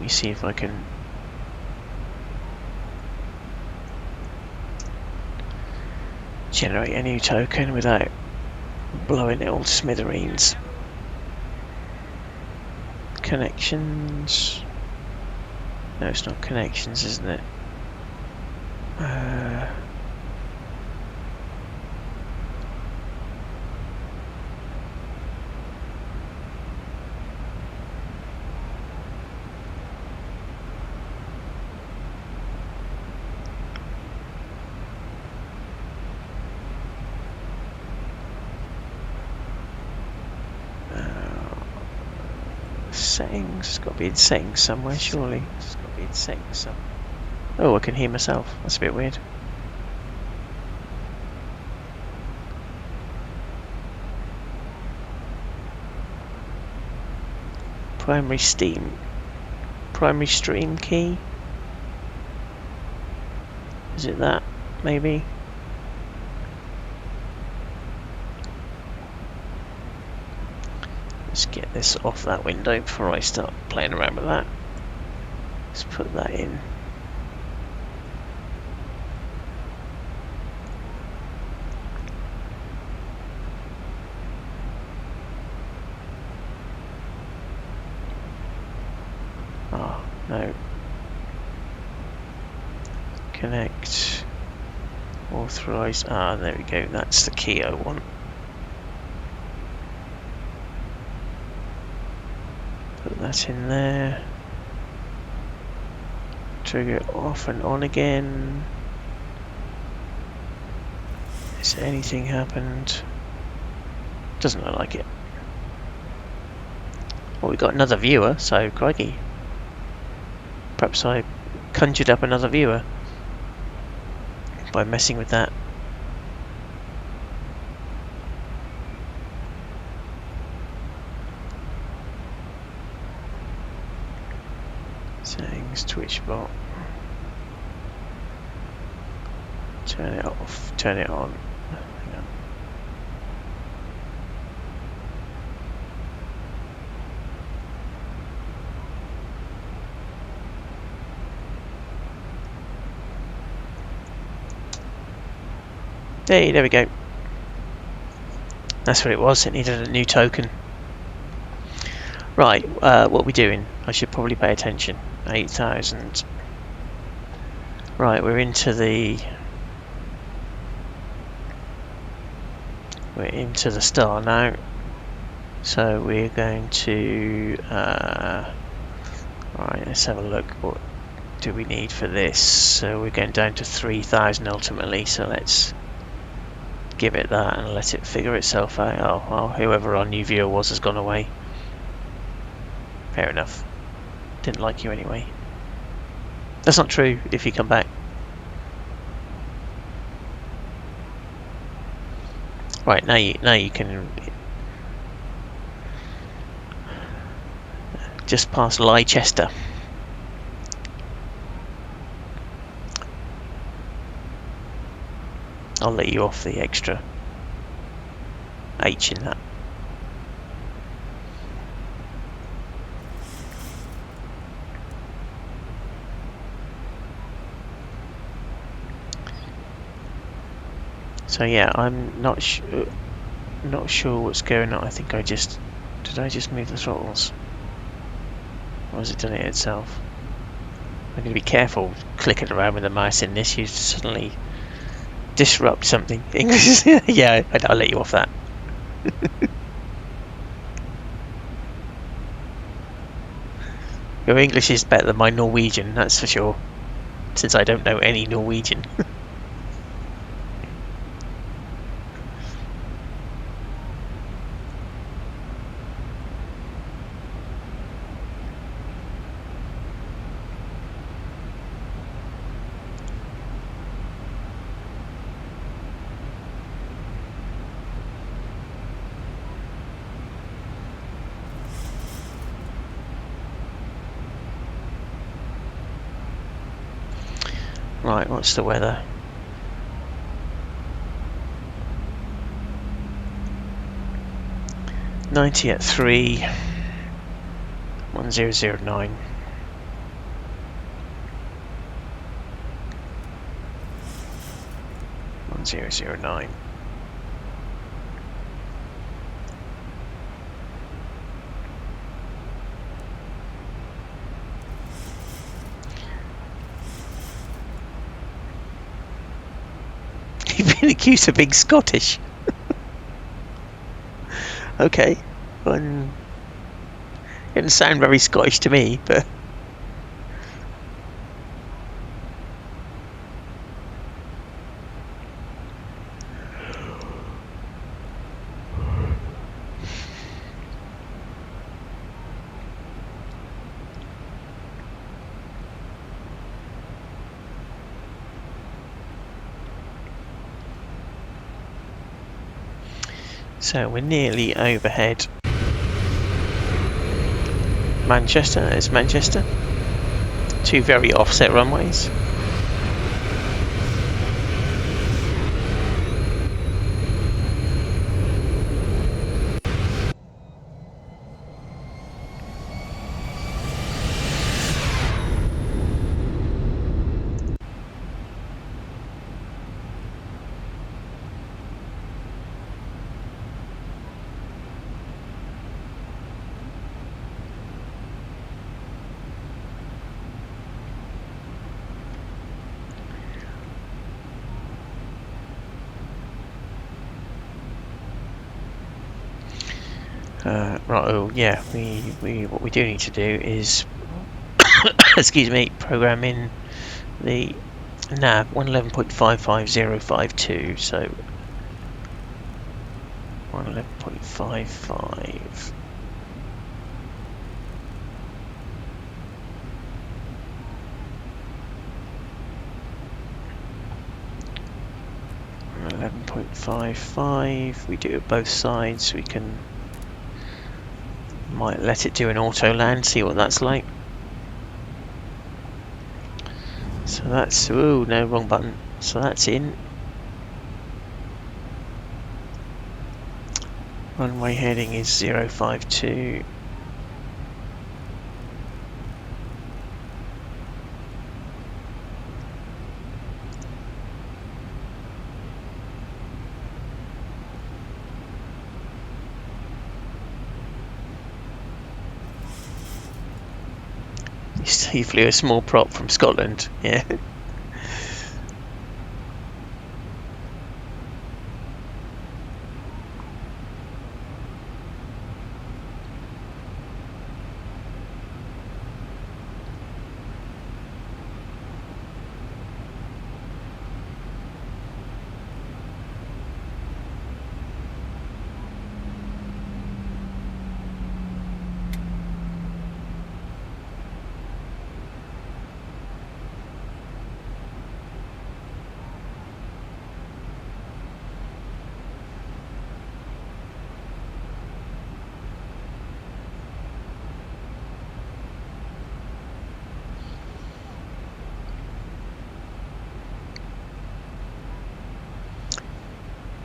me see if I can generate a new token without blowing it all to smithereens. connections. No, it's not connections, isn't it? Settings. It's got to be in settings somewhere, surely. It's got to be in settings somewhere. Oh, I can hear myself. That's a bit weird. Primary stream key. Is it that? Maybe. Let's get this off that window before I start playing around with that. Let's put that in. Oh, no. Connect. Authorize. Ah, there we go. That's the key I want. Put that in there. Trigger it off and on again. Has anything happened? Doesn't look like it. Well, we got another viewer, so crikey. Perhaps I conjured up another viewer by messing with that. Settings, Twitch bot. Turn it off, turn it on. Hang on. Hey, there we go. That's what it was. It needed a new token. Right, what are we doing? I should probably pay attention. 8,000. Right, we're into the star now. So we're going to right, let's have a look. What do we need for this? So we're going down to 3,000 ultimately, so let's give it that and let it figure itself out. Oh, well, whoever our new viewer was has gone away. Fair enough. Didn't like you anyway. That's not true if you come back. Right, now you can just past Leicester. I'll let you off the extra H in that. So yeah, I'm not sure what's going on. I think did I just move the throttles? Or has it done it itself? I'm going to be careful clicking around with the mouse in this. You suddenly disrupt something. Yeah, I'll let you off that. Your English is better than my Norwegian, that's for sure. Since I don't know any Norwegian. Right, what's the weather? .90 at 3. 1009. .009. accused of being Scottish. Okay. It didn't sound very Scottish to me, but... So we're nearly overhead Manchester. It's Manchester. Two very offset runways. Right, oh yeah, what we do need to do is, excuse me, program in the nav 111.55052, so 111.55. And 11.55, we do it both sides, we can might let it do an auto land, see what that's like. So that's, ooh, no, wrong button. So that's in. Runway heading is 052. He flew a small prop from Scotland, yeah.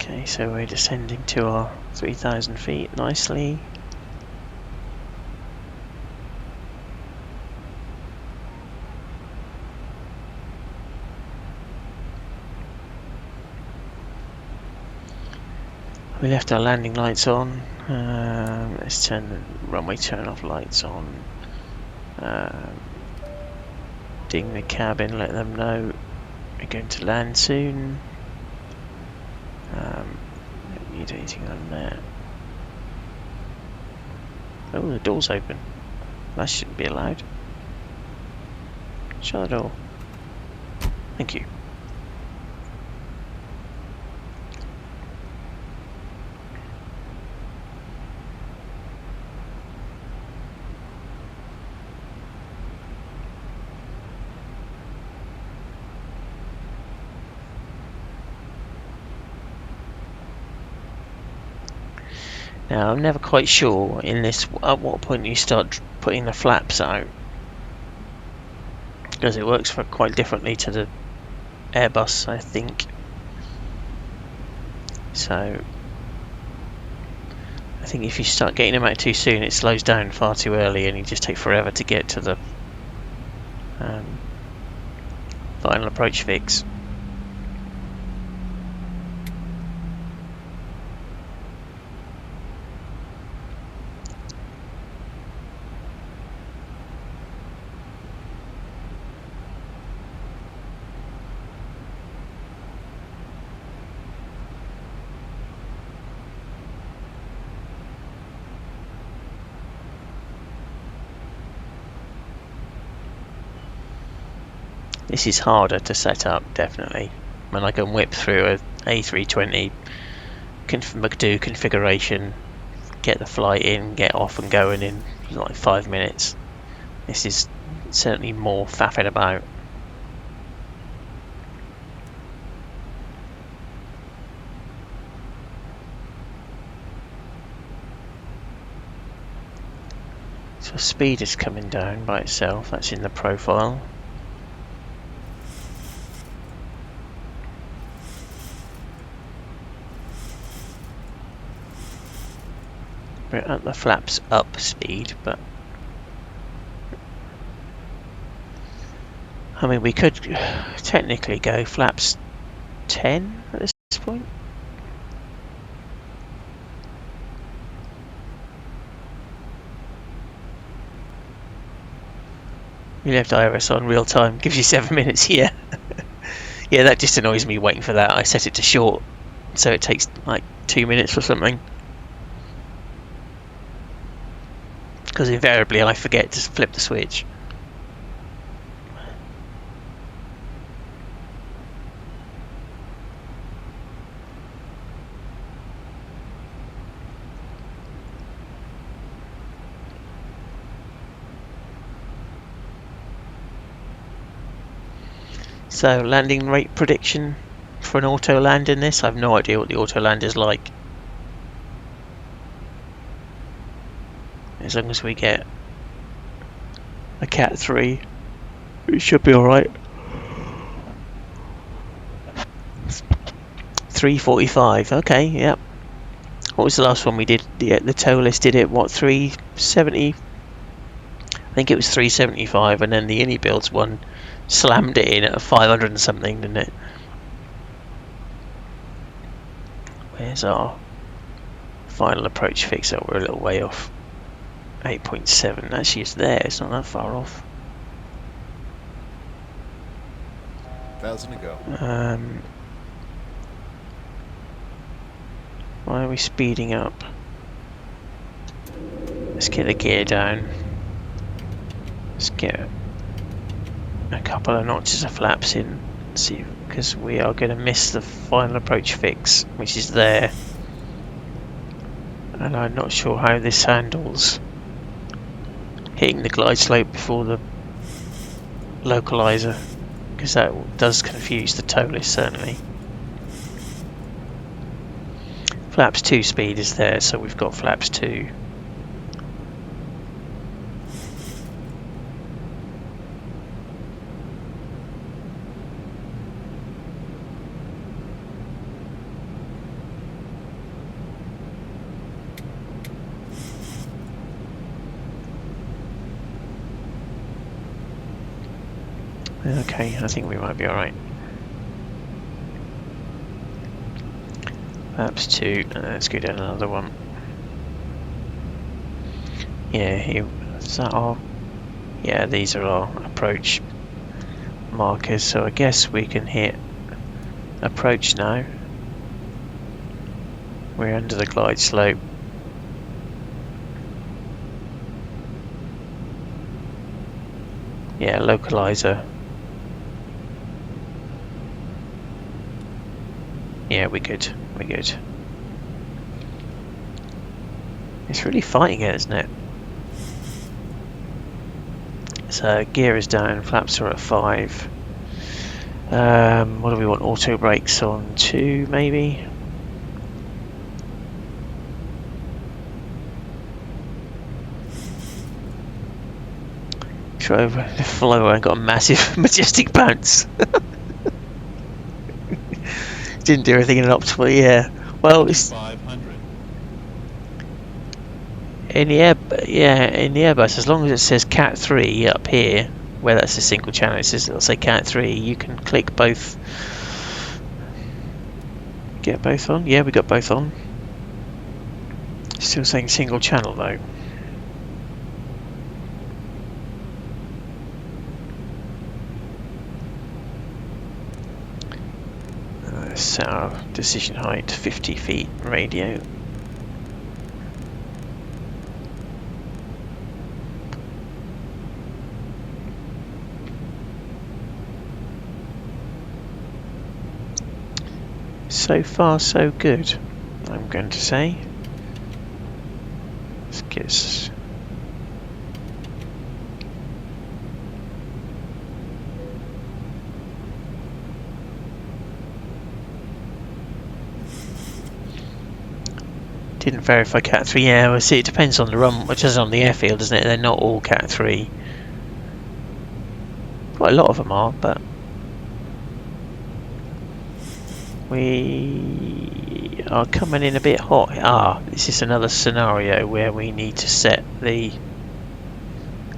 Okay, so we're descending to our 3,000 feet nicely. We left our landing lights on. Let's turn the runway turn off lights on. Ding the cabin, let them know we're going to land soon. Don't need anything on there. Oh, the door's open. That shouldn't be allowed. Shut the door. Thank you. Now, I'm never quite sure in this at what point you start putting the flaps out, because it works quite differently to the Airbus, I think. So, I think if you start getting them out too soon, it slows down far too early, and you just take forever to get to the final approach fix. This is harder to set up, definitely. When I can whip through a A320 do configuration, get the flight in, get off and going in like 5 minutes. This is certainly more faffing about. So speed is coming down by itself, that's in the profile. We're at the flaps up speed, but I mean we could technically go flaps 10 at this point. We left Iris on real time, gives you 7 minutes here. Yeah, that just annoys me waiting for that. I set it to short, so it takes like 2 minutes or something. Because invariably I forget to flip the switch. So landing rate prediction for an auto land in this. I have no idea what the auto land is like. As long as we get a Cat 3, it should be alright. 345, okay, yep. What was the last one we did? The tow list did it, what, 370? I think it was 375, and then the Innie Builds one slammed it in at 500 and something, didn't it? Where's our final approach fix? Oh, we're a little way off. 8.7, actually it's there, it's not that far off. 1,000 to go. Why are we speeding up? Let's get the gear down. Let's get a couple of notches of flaps in. See, because we are going to miss the final approach fix, which is there. And I'm not sure how this handles hitting the glide slope before the localizer, because that does confuse the tow list certainly. Flaps 2 speed is there, so we've got flaps 2. Okay, I think we might be alright. Flaps 2, let's go down another one. Yeah, is that our... Yeah, these are our approach markers, so I guess we can hit approach now. We're under the glide slope. Yeah, localizer. Yeah, we're good. We're good. It's really fighting it, isn't it? So gear is down, flaps are at 5. What do we want? Auto brakes on 2, maybe? Try over the flow and got a massive majestic bounce. Didn't do everything in an optimal, yeah. Well, it's 500. in the Airbus, as long as it says Cat 3 up here, where that's a single channel, it'll say Cat 3. You can click both. Get both on. Yeah, we got both on. Still saying single channel though. Set our decision height to 50 feet radio. So far, so good, I'm going to say. Let's get... Didn't verify Cat 3. Yeah, well, see, it depends on the run, which is on the airfield, isn't it? They're not all Cat 3. Quite a lot of them are, but we are coming in a bit hot. Ah, this is another scenario where we need to set the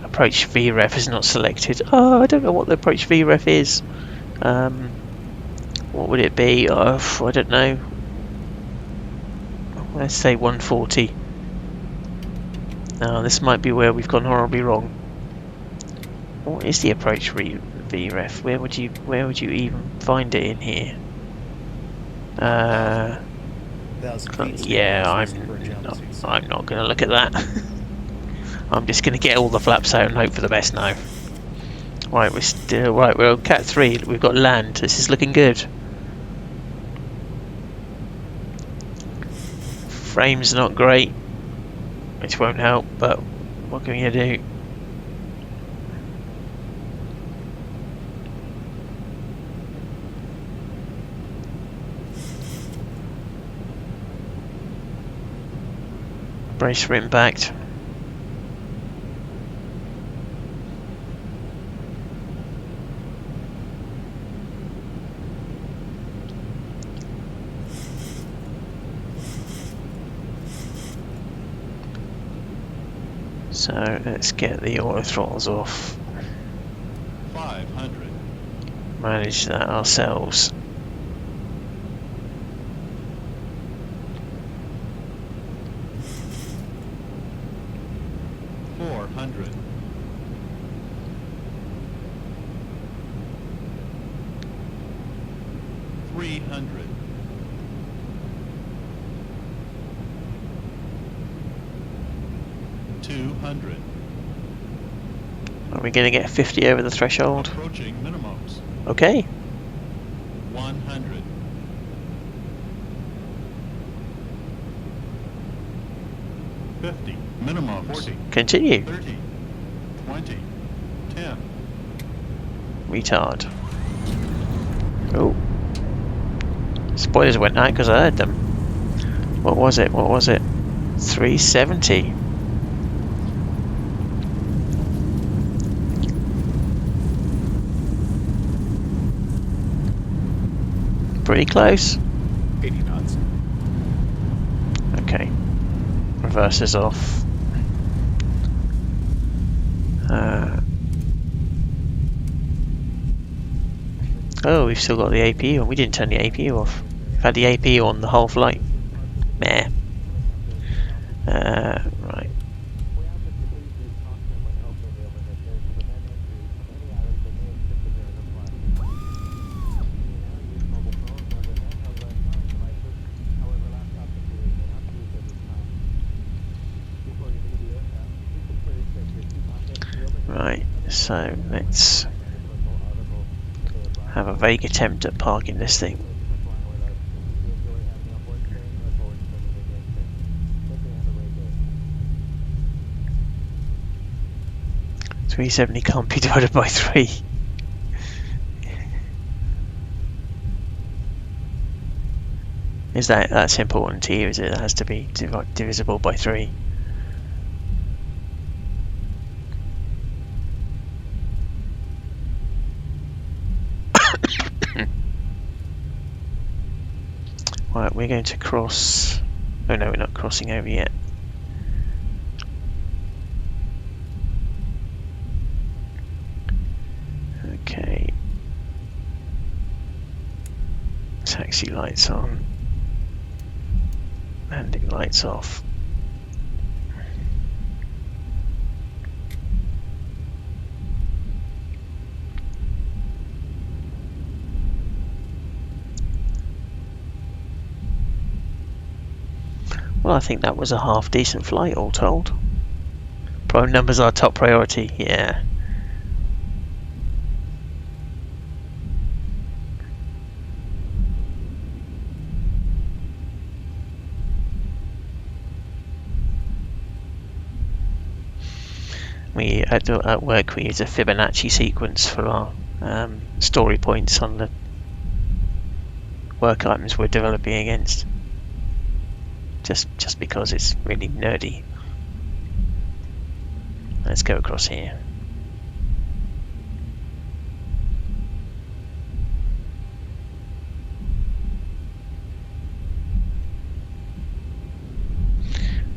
approach VREF is not selected. Oh, I don't know what the approach VREF is. What would it be? I don't know. Let's say 140. Now this might be where we've gone horribly wrong. What is the approach VREF? Where would you even find it in here? Yeah, I'm not going to look at that. I'm just going to get all the flaps out and hope for the best now. Right, we're on Cat 3. We've got land. This is looking good. Frame's not great, which won't help, but what can you do? Brace for impact. So let's get the auto throttles off. 500. Manage that ourselves. $400. 300. 200. Are we going to get 50 over the threshold? Approaching minimums. Okay. 100. 50. Minimums. 40. Continue. 30. 20. 10. Retard. Oh. Spoilers went out because I heard them. What was it? 370. Pretty close. 80 knots. Okay. Reverses off. Oh, we've still got the APU on. We didn't turn the APU off. We've had the APU on the whole flight. Meh. Right. Right, so let's have a vague attempt at parking this thing. $370 can't be divided by 3. Is that's important to you? Is it? It has to be divisible by 3. Right, we're going to cross. Oh no, we're not crossing over yet. Okay. Taxi lights on. Landing lights off. Well, I think that was a half decent flight, all told. Prime numbers are top priority, yeah. We at work we use a Fibonacci sequence for our story points on the work items we're developing against. Just because it's really nerdy. Let's go across here.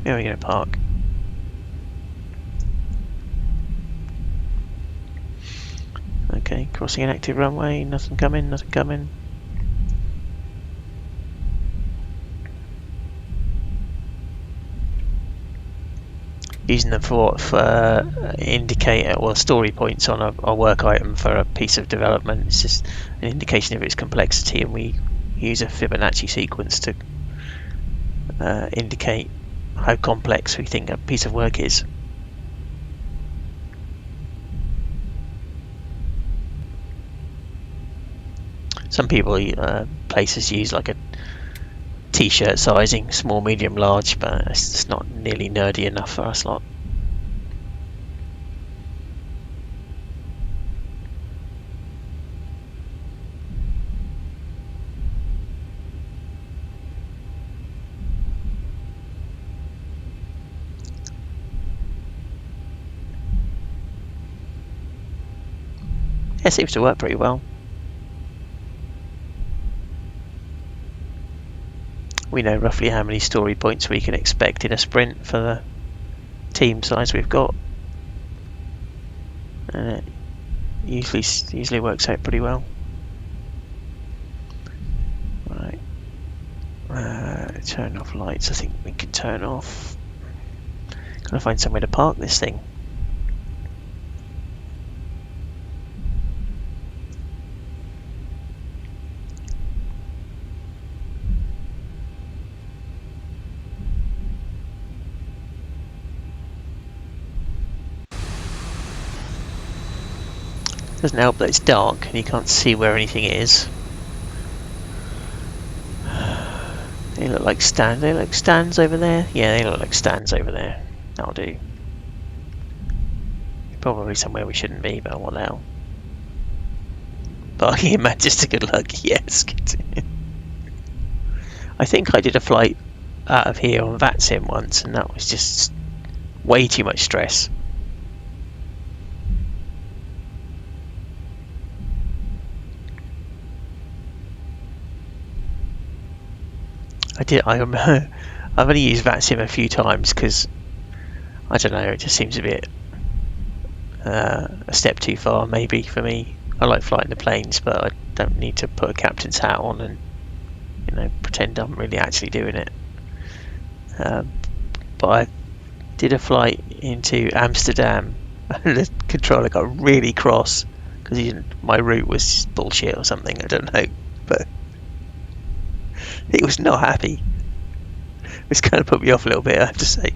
Where are we going to park? Okay, crossing an active runway, nothing coming, nothing coming. Using them for indicator or story points on a work item for a piece of development. It's just an indication of its complexity, and we use a Fibonacci sequence to indicate how complex we think a piece of work is. Some people, places use like a t-shirt sizing, small, medium, large, but it's not nearly nerdy enough for us lot. It seems to work pretty well. We know roughly how many story points we can expect in a sprint for the team size we've got, and it usually works out pretty well. Right, turn off lights. I think we can turn off. Gotta find somewhere to park this thing. Doesn't help that it's dark and you can't see where anything is. They look like stands. They look like stands over there. Yeah, they look like stands over there. That'll do. Probably somewhere we shouldn't be, but what the hell? Parking in Manchester, good luck. Yes. I think I did a flight out of here on VATSIM once, and that was just way too much stress. I remember, I've only used VATSIM a few times because, I don't know, it just seems a bit a step too far maybe for me. I like flying the planes, but I don't need to put a captain's hat on and, you know, pretend I'm really actually doing it. But I did a flight into Amsterdam and the controller got really cross because my route was just bullshit or something, I don't know, but he was not happy. It's kind of put me off a little bit, I have to say.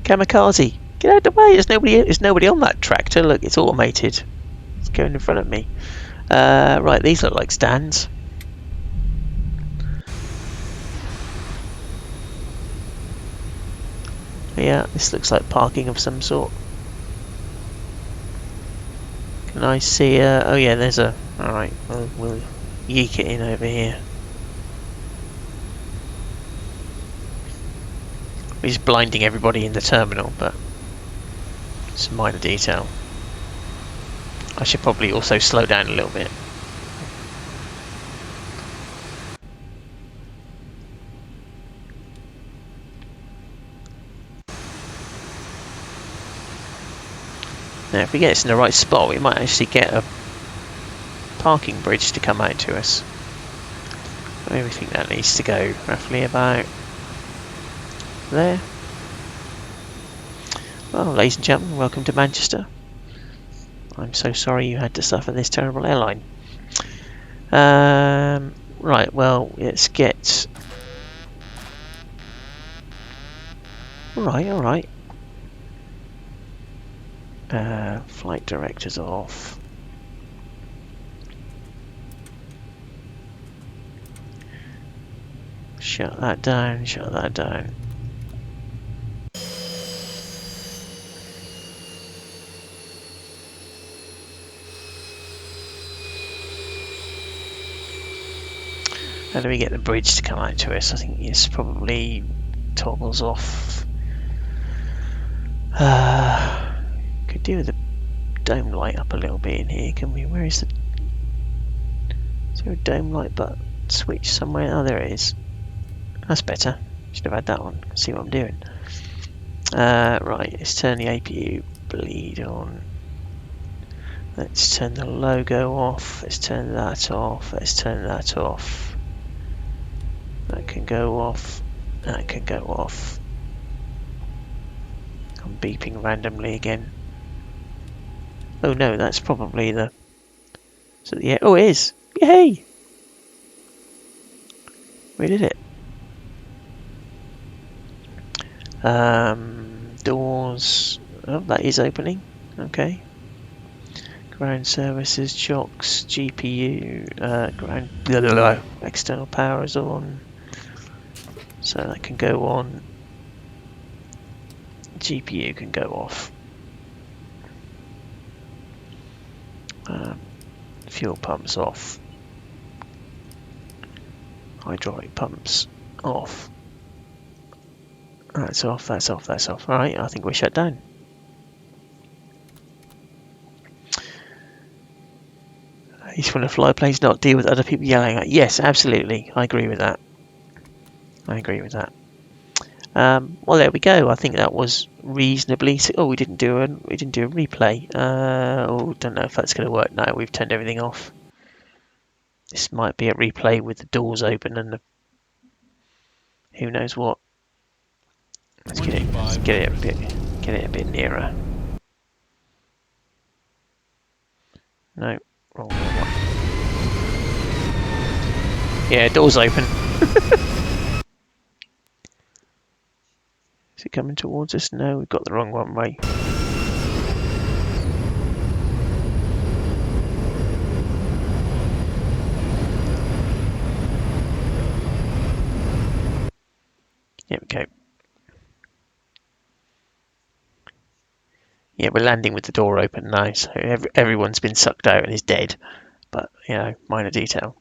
Kamikaze, get out of the way! There's nobody on that tractor. Look, it's automated. It's going in front of me. Right, these look like stands. Yeah, this looks like parking of some sort. Can I see? Oh yeah, there's a. All right, we'll yeek it in over here. We're just blinding everybody in the terminal, but it's a minor detail. I should probably also slow down a little bit. Now, if we get this in the right spot, we might actually get a parking bridge to come out to us. Where do we think that needs to go? Roughly about there. Well, ladies and gentlemen, welcome to Manchester. I'm so sorry you had to suffer this terrible airline. Right, well, let's get... Alright. Flight directors off. Shut that down, shut that down. How do we get the bridge to come out to us? I think it's probably toggles off. Could do with the dome light up a little bit in here, can we? Where is the... Is there a dome light but switch somewhere? Oh, there it is. That's better. Should have had that one. See what I'm doing. Right, let's turn the APU bleed on. Let's turn the logo off. Let's turn that off. Let's turn that off. That can go off. That can go off. I'm beeping randomly again. Oh no, that's probably the... So yeah, oh it is! Yay! We did it. Doors. Oh, that is opening. Okay. Ground services, chocks, GPU, ground. External power is on. So that can go on. GPU can go off. Fuel pumps off. Hydraulic pumps off. That's off, that's off, that's off. Alright, I think we're shut down. You just want to fly planes, not deal with other people yelling at. Yes, absolutely. I agree with that. I agree with that. Well, there we go. I think that was reasonably. Oh, we didn't do a replay. Oh, don't know if that's going to work now. We've turned everything off. This might be a replay with the doors open and the who knows what. Let's get it a bit nearer. No, wrong one. Yeah, doors open. Is it coming towards us? No, we've got the wrong one way. Here we go. Yeah, we're landing with the door open now, so everyone's been sucked out and is dead. But, you know, minor detail.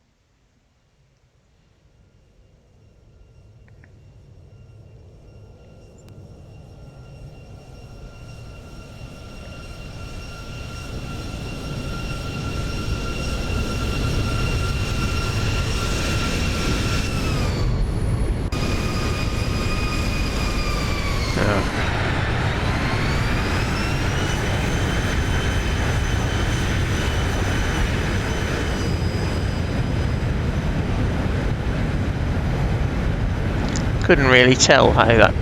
Couldn't really tell how that...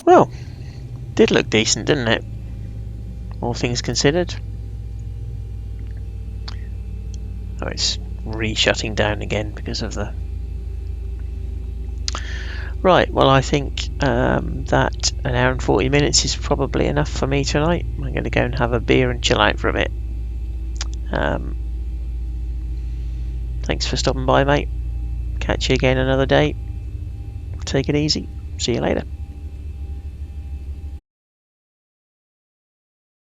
Well, did look decent, didn't it? All things considered. Oh, it's re-shutting down again because of the... Right, well I think that an hour and 40 minutes is probably enough for me tonight. I'm going to go and have a beer and chill out for a bit. Thanks for stopping by, mate. Catch you again another day. Take it easy. See you later.